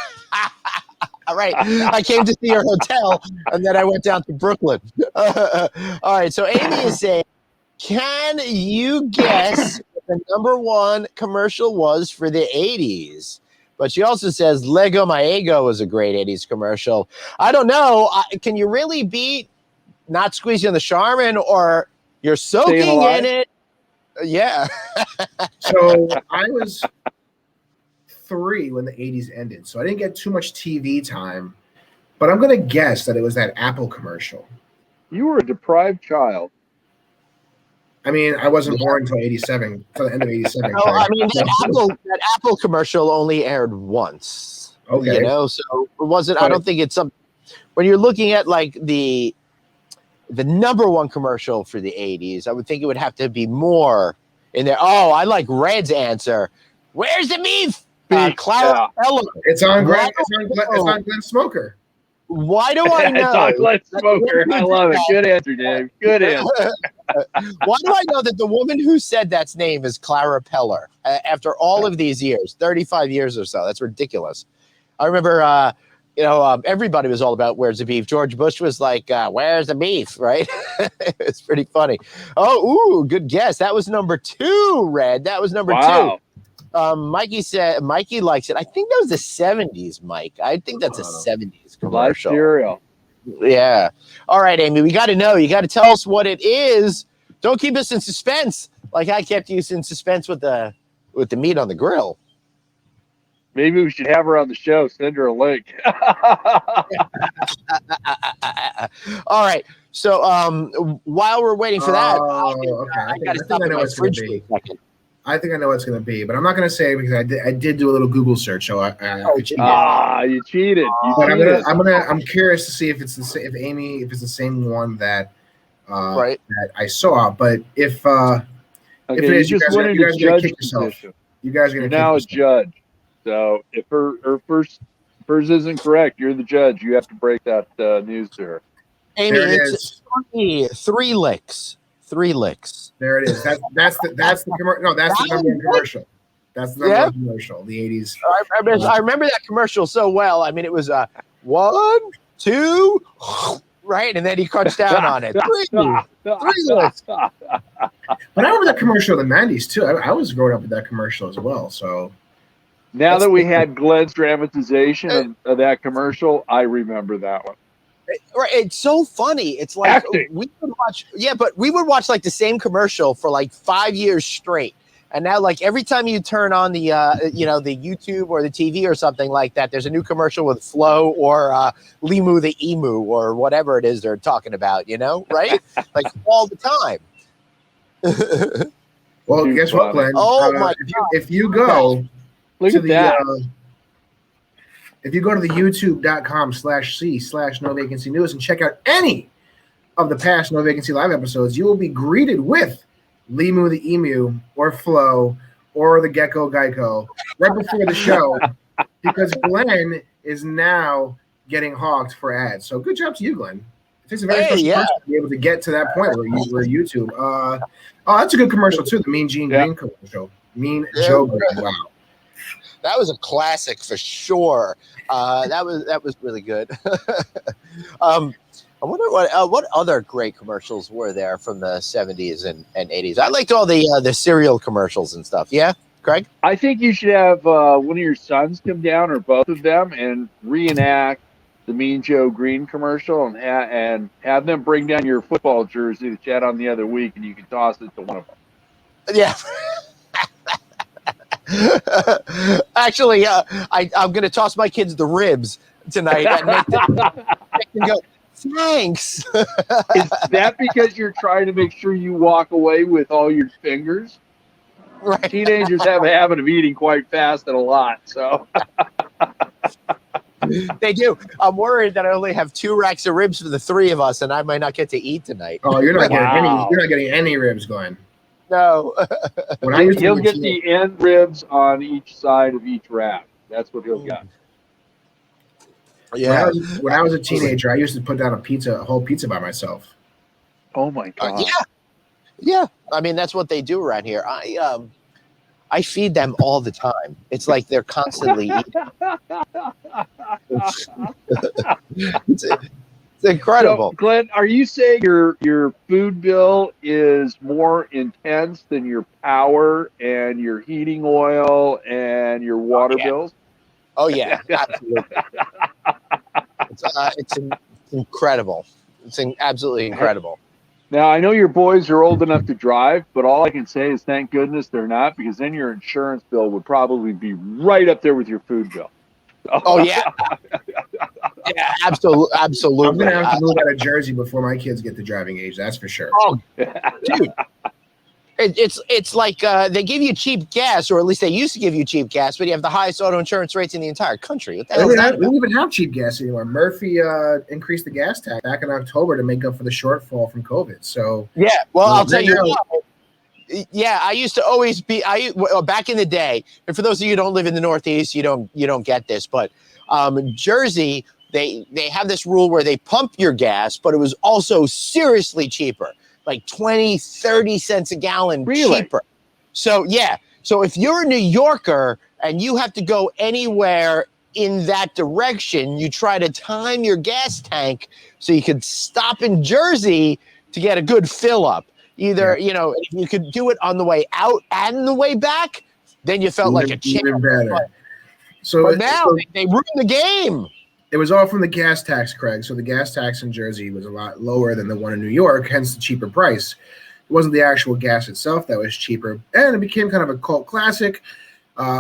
All right. I came to see your hotel, and then I went down to Brooklyn. All right. So Amy is saying, can you guess what the number one commercial was for the 80s? But she also says, Lego My Ego was a great 80s commercial. I don't know. Can you really beat Not Squeezing the Charmin or You're Soaking in It? Yeah. So I was 3 when the 80s ended, so I didn't get too much TV time, but I'm gonna guess that it was that Apple commercial. You were a deprived child. I mean, I wasn't born until 87, until the end of 87. No, I mean, that Apple commercial only aired once. Okay. So it wasn't. I don't think it's something. When you're looking at like the number one commercial for the 80s, I would think it would have to be more in there. Oh, I like Red's answer. Where's the beef? Clara Peller. It's on Glenn Smoker. Why do I know? It's on Glenn Smoker. I love it. Good answer, Dave. Good answer. Why do I know that the woman who said that's name is Clara Peller after all of these years, 35 years or so? That's ridiculous. I remember, everybody was all about where's the beef. George Bush was like, where's the beef, right? It's pretty funny. Oh, good guess. That was number 2, Red. That was number 2. Mikey said Mikey likes it. I think that was the 70s, Mike. I think that's a 70s commercial. Live cereal. Yeah. All right, Amy, we got to know. You got to tell us what it is. Don't keep us in suspense like I kept you in suspense with the meat on the grill. Maybe we should have her on the show. Send her a link. All right. So while we're waiting for that, I think I know what's going to be. I think I know what it's going to be, but I'm not going to say because I did do a little Google search, so you cheated. I'm curious to see if it's the same one that that I saw. But if it is, you guys are going to kick yourself. You guys are going to now a judge. So if her first isn't correct, you're the judge. You have to break that news to her. Amy, it's 3 licks. 3 licks. There it is. That's the commercial. No, that's the number one commercial. That's the number one commercial. The 80s. I remember that commercial so well. I mean, it was 1, 2, right, and then he crunched down on it. 3 licks. But I remember that commercial in the 90s too. I was growing up with that commercial as well. So now that we had Glenn's dramatization of that commercial, I remember that one. Right, it's so funny. It's like acting. We would watch like the same commercial for like 5 years straight. And now, like every time you turn on the the YouTube or the TV or something like that, there's a new commercial with Flo or Limu the Emu or whatever it is they're talking about. Right? Like all the time. Well, guess what, Glenn? Oh my God! If you go Look to at the that. if you go to the youtube.com/c/no vacancy news and check out any of the past No Vacancy Live episodes, you will be greeted with Limu the Emu or Flo or the Gecko Geico right before the show because Glenn is now getting hawked for ads. So good job to you, Glenn. It takes a very Hey, special yeah. person to be able to get to that point where YouTube. Oh, that's a good commercial too. The Mean Gene Green commercial. Mean Joe Green. Wow. That was a classic for sure. That was really good. I wonder what other great commercials were there from the 70s and 80s. I liked all the cereal commercials and stuff. Yeah, Craig? I think you should have one of your sons come down, or both of them, and reenact the Mean Joe Green commercial, and have them bring down your football jersey that you had on the other week, and you can toss it to one of them. Yeah. Actually, I'm going to toss my kids the ribs tonight and make them go, thanks. Is that because you're trying to make sure you walk away with all your fingers? Right. Teenagers have a habit of eating quite fast and a lot, so. They do. I'm worried that I only have 2 racks of ribs for the 3 of us, and I might not get to eat tonight. Oh, you're not getting any ribs, Glenn. No. He'll get the end ribs on each side of each rack. That's what he'll get. Yeah. When I was a teenager, I used to put down a whole pizza by myself. Oh my God. Yeah. I mean, that's what they do around here. I feed them all the time. It's like they're constantly eating. It's incredible. So, Glenn, are you saying your food bill is more intense than your power and your heating oil and your water bills? Oh yeah, absolutely. It's incredible. It's absolutely incredible. Now, I know your boys are old enough to drive, but all I can say is thank goodness they're not, because then your insurance bill would probably be right up there with your food bill. Oh yeah. Yeah, absolutely. I'm gonna have to move out of Jersey before my kids get to driving age. That's for sure. Oh, dude, it's like they give you cheap gas, or at least they used to give you cheap gas, but you have the highest auto insurance rates in the entire country. What the hell is that? We don't even have cheap gas anymore. Murphy increased the gas tax back in October to make up for the shortfall from COVID. So yeah, well, I'll tell you what. Yeah, I used to always be. Back in the day, and for those of you who don't live in the Northeast, you don't get this, but Jersey. They have this rule where they pump your gas, but it was also seriously cheaper, like 20, 30 cents a gallon cheaper. So, yeah. So if you're a New Yorker and you have to go anywhere in that direction, you try to time your gas tank so you could stop in Jersey to get a good fill up. Either, if you could do it on the way out and the way back, then you felt like a champ. But now they ruined the game. It was all from the gas tax, Craig. So the gas tax in Jersey was a lot lower than the one in New York, hence the cheaper price. It wasn't the actual gas itself that was cheaper. And it became kind of a cult classic.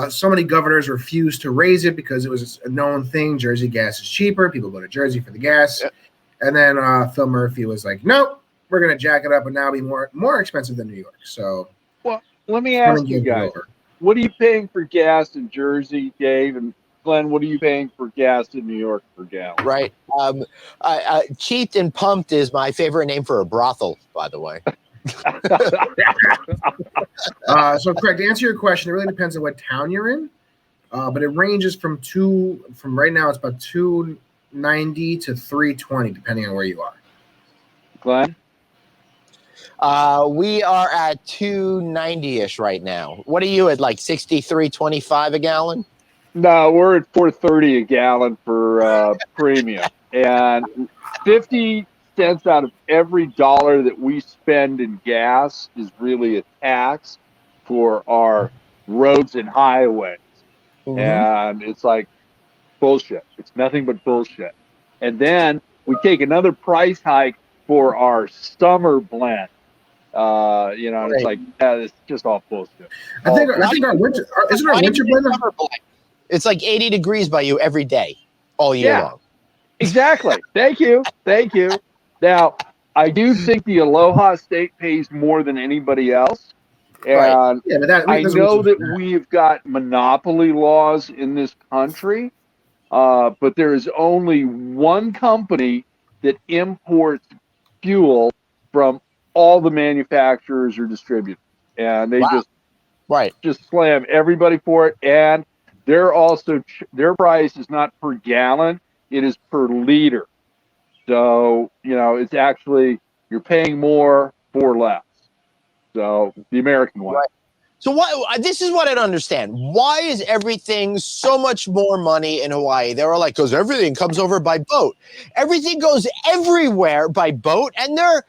So many governors refused to raise it because it was a known thing. Jersey gas is cheaper. People go to Jersey for the gas. Yep. And then Phil Murphy was like, nope, we're going to jack it up and now be more expensive than New York. So, well, let me ask you guys, what are you paying for gas in Jersey, Dave? And Glenn, what are you paying for gas in New York per gallon? Right. Cheaped and pumped is my favorite name for a brothel, by the way. So, Craig, to answer your question, it really depends on what town you're in. But it ranges from right now, it's about $2.90 to $3.20, depending on where you are. Glenn? We are at $2.90-ish right now. What are you at, like $63.25 a gallon? No, we're at $4.30 a gallon for premium, and 50 cents out of every dollar that we spend in gas is really a tax for our roads and highways. Mm-hmm. And it's like bullshit. It's nothing but bullshit. And then we take another price hike for our summer blend. Right. It's like it's just all bullshit. I think our winter isn't our winter blend. It's like 80 degrees by you every day, all year long. Exactly. Thank you. Now, I do think the Aloha State pays more than anybody else. And right. I know that we've got monopoly laws in this country, but there is only one company that imports fuel from all the manufacturers or distributors. And they just slam everybody for it. And they're also their price is not per gallon, it is per liter. So, it's actually, you're paying more for less. So the American one. Right. So this is what I don't understand. Why is everything so much more money in Hawaii? They were like, because everything comes over by boat. Everything goes everywhere by boat, and they're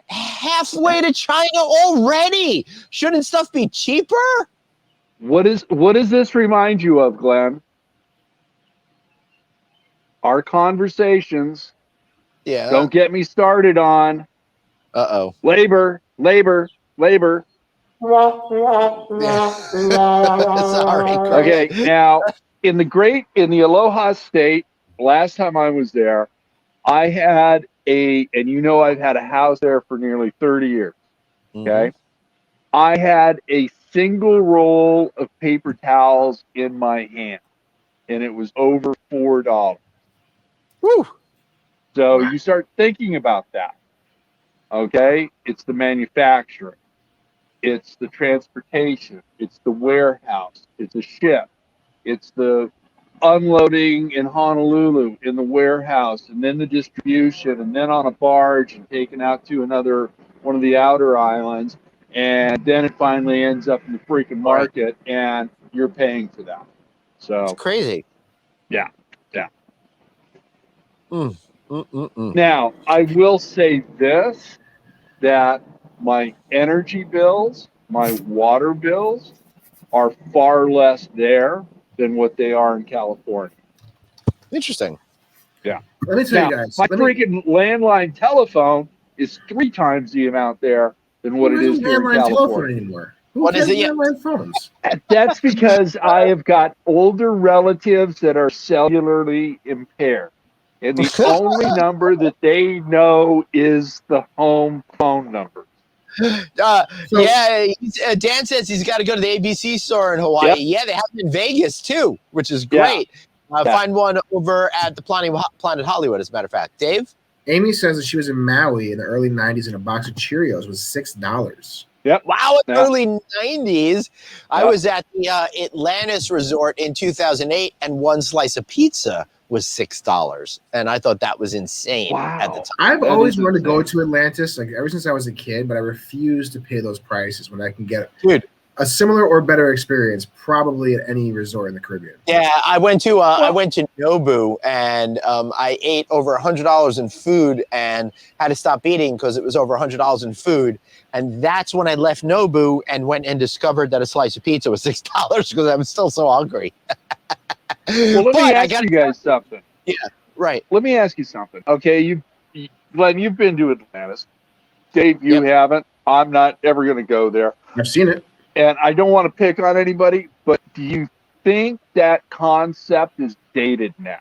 halfway to China already. Shouldn't stuff be cheaper? What does this remind you of, Glenn? Our conversations. Yeah. Don't get me started on labor. Sorry, Chris. Okay, now in the Aloha State, last time I was there, I had I've had a house there for nearly 30 years. Okay. I had a single roll of paper towels in my hand, and it was over $4. Woo. So you start thinking about that. Okay, it's the manufacturing, it's the transportation, it's the warehouse, it's a ship, it's the unloading in Honolulu in the warehouse, and then the distribution, and then on a barge and taken out to one of the outer islands, and then it finally ends up in the freaking market, and you're paying for that. So it's crazy. Yeah. Now, I will say this, that my energy bills, my water bills are far less there than what they are in California. Interesting. Yeah. Let me tell you guys. My freaking landline telephone is 3 times the amount there than what it is here in California. Anymore? What is it? Landline phones? That's because I have got older relatives that are cellularly impaired. And the only number that they know is the home phone number. Dan says he's got to go to the ABC store in Hawaii. Yep. Yeah, they have them in Vegas too, which is great. Find one over at the Planet Hollywood, as a matter of fact. Dave? Amy says that she was in Maui in the early 90s and a box of Cheerios was $6. Yep. Wow, in the early 90s. I was at the Atlantis Resort in 2008, and one slice of pizza was $6. And I thought that was insane at the time. I've always wanted to go to Atlantis, like ever since I was a kid, but I refuse to pay those prices when I can get a similar or better experience probably at any resort in the Caribbean. Yeah, I went to Nobu, and I ate over $100 in food and had to stop eating because it was over $100 in food. And that's when I left Nobu and went and discovered that a slice of pizza was $6 because I was still so hungry. Well, let me ask you guys something. Yeah, right. Let me ask you something. Okay, Glenn, you've been to Atlantis. Dave, you haven't. I'm not ever going to go there. I've seen it. And I don't want to pick on anybody, but do you think that concept is dated now?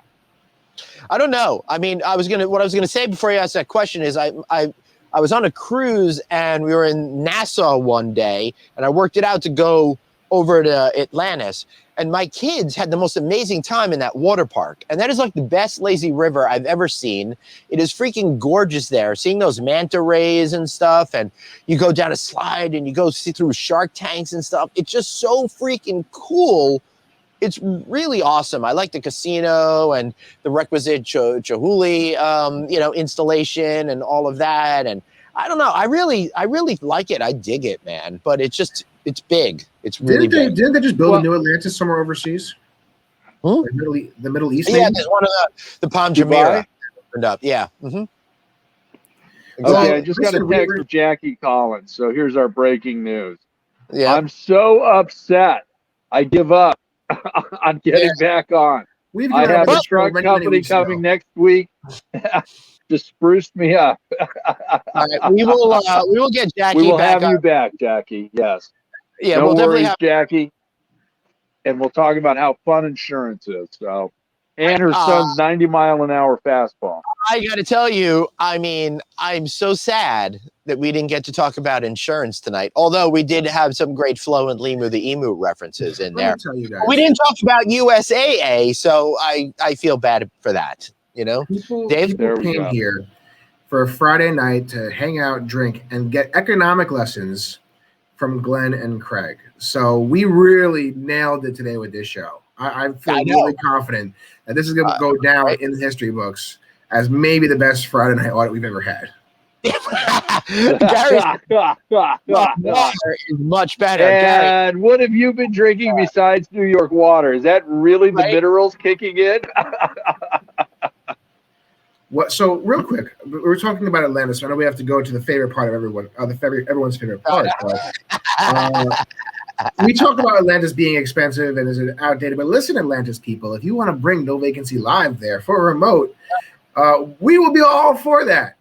I don't know. I mean, what I was gonna say before you asked that question is I was on a cruise and we were in Nassau one day, and I worked it out to go over to Atlantis, and my kids had the most amazing time in that water park. And that is like the best lazy river I've ever seen. It is freaking gorgeous there, seeing those manta rays and stuff, and you go down a slide and you go see through shark tanks and stuff. It's just so freaking cool. It's really awesome. I like the casino and the requisite Chihuly, installation and all of that. And I don't know. I really like it. I dig it, man. But it's big. It's really big. Didn't they just build a new Atlantis somewhere overseas? Like the Middle East? Yeah, there's one of the Palm Jumeirah opened up. Yeah. Okay, I just got a text from Jackie Collins. So here's our breaking news. Yeah. I'm so upset. I give up on getting back on. I have a truck company coming next week to spruce me up. All right, we will get Jackie. We will have you back, Jackie. Yes. Yeah, no we'll definitely worries, have Jackie. And we'll talk about how fun insurance is. So, and her son's 90-mile-an-hour fastball. I got to tell you, I mean, I'm so sad that we didn't get to talk about insurance tonight. Although we did have some great Flo and Limu the Emu references in there. We didn't talk about USAA, so I feel bad for that. People Dave, came here for a Friday night to hang out, drink, and get economic lessons from Glenn and Craig. So we really nailed it today with this show. I feel really confident that this is going to go down in the history books as maybe the best Friday night audit we've ever had. Gary's water is much better. And Gary, what have you been drinking besides New York water? Is that really the minerals kicking in? So real quick, we're talking about Atlanta, so I know we have to go to the favorite part of everyone, everyone's favorite part. We talk about Atlantis being expensive and is it outdated, but listen, Atlantis people, if you want to bring No Vacancy Live there for a remote, we will be all for that.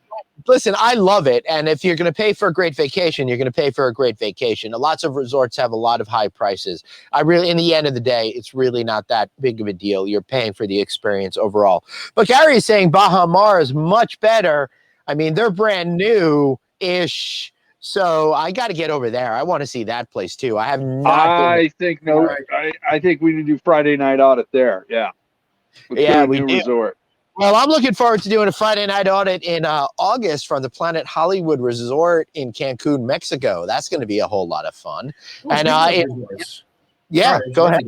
Listen, I love it. And if you're going to pay for a great vacation, you're going to pay for a great vacation. Lots of resorts have a lot of high prices. In the end of the day, it's really not that big of a deal. You're paying for the experience overall. But Gary is saying Baha Mar is much better. I mean, they're brand new-ish. So I got to get over there. I want to see that place too. I have not. I think we need to do Friday night audit there. Yeah. We do. Resort. Well, I'm looking forward to doing a Friday night audit in August from the Planet Hollywood Resort in Cancun, Mexico. That's going to be a whole lot of fun. And go ahead.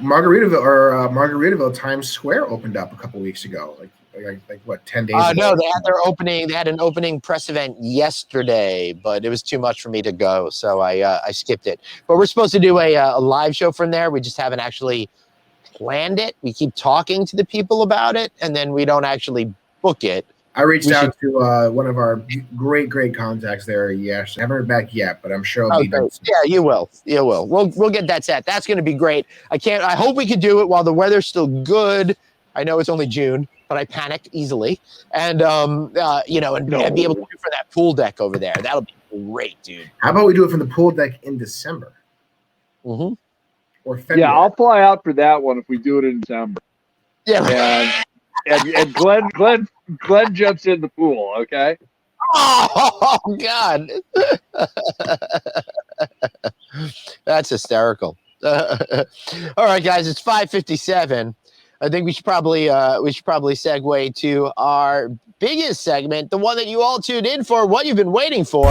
Margaritaville Times Square opened up a couple weeks ago. Like what, 10 days ago? No, they had their opening. They had an opening press event yesterday, but it was too much for me to go, so I skipped it. But we're supposed to do a live show from there. We just haven't actually planned it. We keep talking to the people about it, and then we don't actually book it. I reached out to one of our great contacts there. Yes, I haven't heard back yet, but I'm sure it'll be nice. Yeah, you will. We'll get that set. That's going to be great. I hope we can do it while the weather's still good. I know it's only June, but I panicked easily, and and be able to do it for that pool deck over there. That'll be great, dude. How about we do it from the pool deck in December? Mm-hmm. Or February. Yeah, I'll fly out for that one if we do it in December. Yeah, and Glenn jumps in the pool. Okay. Oh God, that's hysterical. All right, guys, it's 5:57. I think we should probably segue to our biggest segment, the one that you all tuned in for, what you've been waiting for.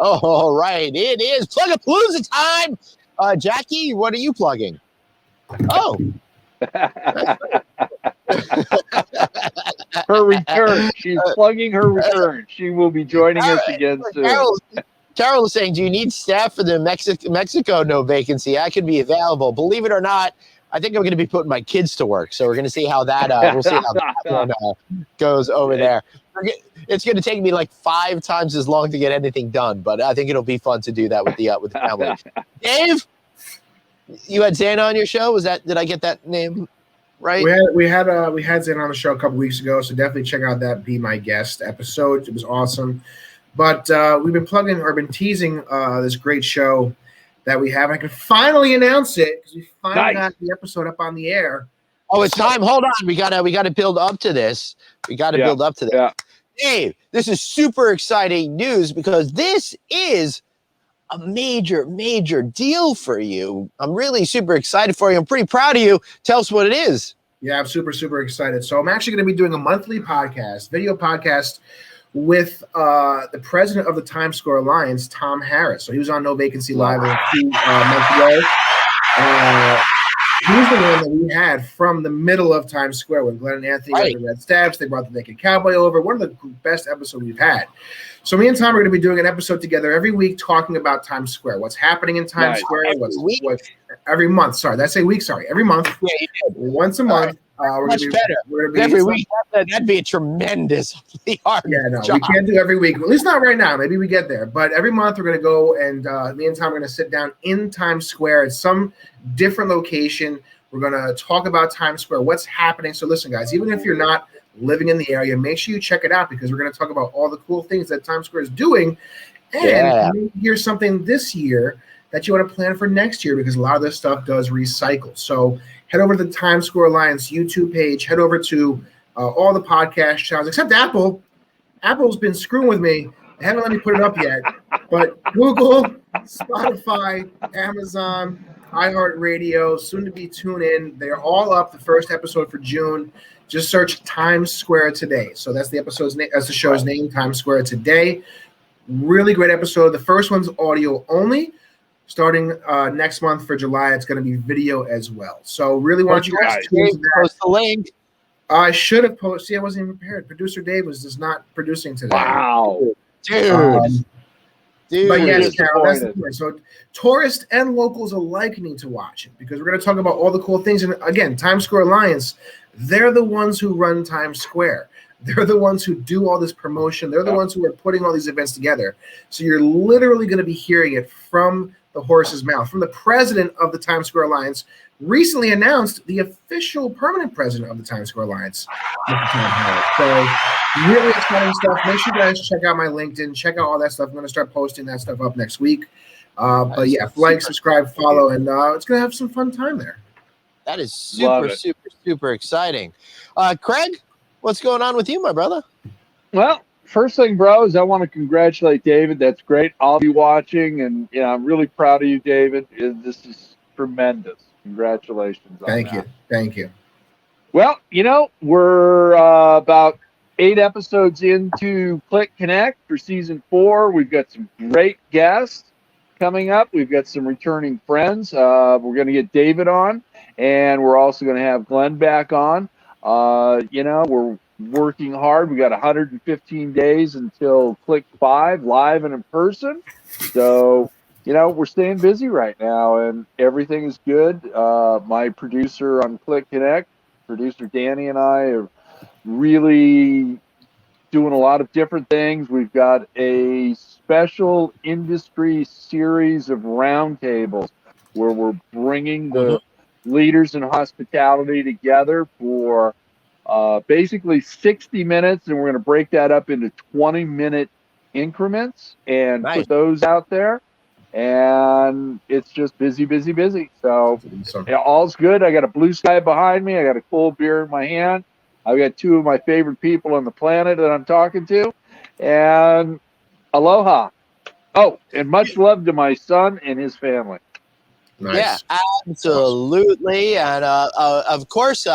Oh, all right, it is Plug-a-Palooza time. Jackie, what are you plugging? Oh. Her return. She's plugging her return. She will be joining us again soon. Carol is saying, do you need staff for the Mexico no vacancy? I could be available. Believe it or not, I think I'm going to be putting my kids to work. So we're going to see how that we'll see how that one goes over there. It's going to take me like 5 times as long to get anything done, but I think it'll be fun to do that with the family. Dave, you had Zana on your show. Did I get that name right? We had Zana on the show a couple weeks ago, so definitely check out that Be My Guest episode. It was awesome. But we've been teasing this great show that we have. I can finally announce it because we finally got the episode up on the air. Oh, it's time. Hold on. We gotta build up to this. Build up to this. Yeah. Dave, this is super exciting news because this is a major deal for you. I'm really super excited for you. I'm pretty proud of you. Tell us what it is. Yeah, I'm super excited. So I'm actually going to be doing a monthly video podcast with the president of the Times Square Alliance, Tom Harris. So he was on No Vacancy Live a few months ago. He was the one that we had from the middle of Times Square when Glenn and Anthony got the Red Stabs. They brought the Naked Cowboy over. One of the best episodes we've had. So me and Tom are going to be doing an episode together every week talking about Times Square, what's happening in Times Square, every month. Sorry, did I say week? Sorry, every month. Yeah, you did. Once a month. Much better. Every week. That'd be a tremendously hard job. We can't do every week. At least not right now. Maybe we get there. But every month we're going to go and me and Tom are going to sit down in Times Square at some different location. We're going to talk about Times Square, what's happening. So listen, guys, even if you're not living in the area, make sure you check it out because we're going to talk about all the cool things that Times Square is doing. And maybe here's something this year that you want to plan for next year because a lot of this stuff does recycle. So head over to the Times Square Alliance YouTube page. Head over to all the podcast channels, except Apple. Apple's been screwing with me. They haven't let me put it up yet. But Google, Spotify, Amazon, iHeartRadio, soon to be TuneIn. They're all up. The first episode for June. Just search Times Square Today. So that's the episode's name. That's the show's name, Times Square Today. Really great episode. The first one's audio only. Starting next month for July, it's going to be video as well. So really want you guys to tune into that. Post the link. I should have posted. See, I wasn't even prepared. Producer Dave was just not producing today. Wow. Dude. But yes, Carol, that's the point. So tourists and locals alike need to watch it because we're going to talk about all the cool things. And again, Times Square Alliance, they're the ones who run Times Square. They're the ones who do all this promotion. They're the ones who are putting all these events together. So you're literally going to be hearing it from the horse's mouth, from the president of the Times Square Alliance, recently announced the official permanent president of the Times Square Alliance, Mr. Tom Howard. So really exciting stuff. Make sure you guys check out my LinkedIn, check out all that stuff. I'm going to start posting that stuff up next week. But yeah, like, subscribe, follow, and it's going to have some fun time there. That is super exciting. Craig, what's going on with you, my brother? Well, first thing, bro, is I want to congratulate David. That's great. I'll be watching, and I'm really proud of you, David. This is tremendous. Congratulations. Thank you. Well, we're about 8 episodes into Click Connect for season 4. We've got some great guests coming up. We've got some returning friends. We're going to get David on, and we're also going to have Glenn back on. We're working hard. We got 115 days until Click 5 live and in person. So, we're staying busy right now, and everything is good. My producer on Click Connect, producer Danny, and I are really doing a lot of different things. We've got a special industry series of roundtables where we're bringing the leaders in hospitality together for basically 60 minutes, and we're going to break that up into 20-minute increments and put those out there. And it's just busy. So all's good. I got a blue sky behind me. I got a cold beer in my hand. I've got 2 of my favorite people on the planet that I'm talking to. And aloha. Oh, and much love to my son and his family. Nice. Yeah, absolutely. And of course,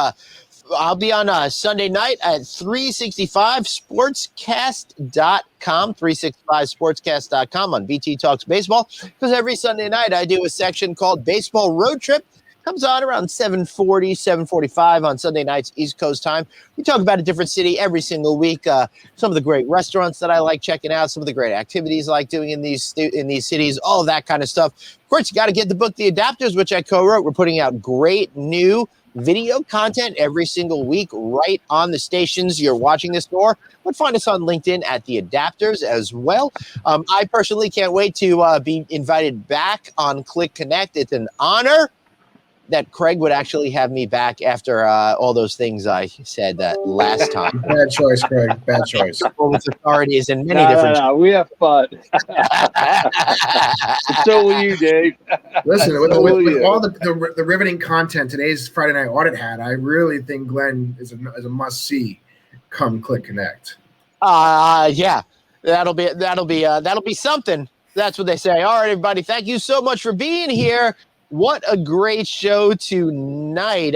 I'll be on Sunday night at 365sportscast.com, 365sportscast.com on BT Talks Baseball, because every Sunday night I do a section called Baseball Road Trip. Comes on around 7:40, 7:45 on Sunday nights, East Coast time. We talk about a different city every single week. Some of the great restaurants that I like checking out, some of the great activities I like doing in these cities, all of that kind of stuff. Of course, you got to get the book, The Adapters, which I co-wrote. We're putting out great new video content every single week right on the stations you're watching this for. But find us on LinkedIn at The Adapters as well. I personally can't wait to be invited back on Click Connect. It's an honor that Craig would actually have me back after all those things I said that last time. Bad choice, Craig. Bad choice. With authorities and many different. No, we have fun. So will you, Dave. Listen, with all the riveting content today's Friday Night Audit had, I really think Glenn is a must see. Come Click Connect. Yeah, that'll be something. That's what they say. All right, everybody. Thank you so much for being here. What a great show tonight.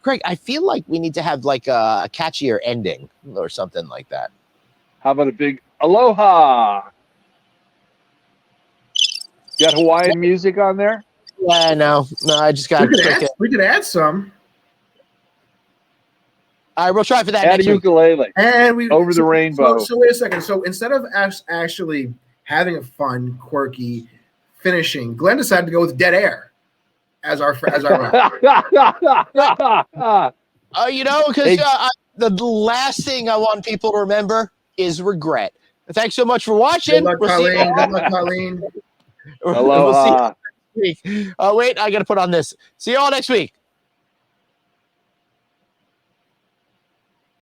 Craig, I feel like we need to have like a catchier ending or something like that. How about a big aloha? Got Hawaiian music on there? Yeah, no, I just got we could add some. All right, we'll try for that. Add next a ukulele. And we over the rainbow. So wait a second. So instead of us actually having a fun, quirky finishing, Glenn decided to go with dead air as our because the last thing I want people to remember is regret. Thanks so much for watching. Good luck, Colleen. Good luck, Colleen. Aloha. We'll see you next week. Wait, I got to put on this. See you all next week.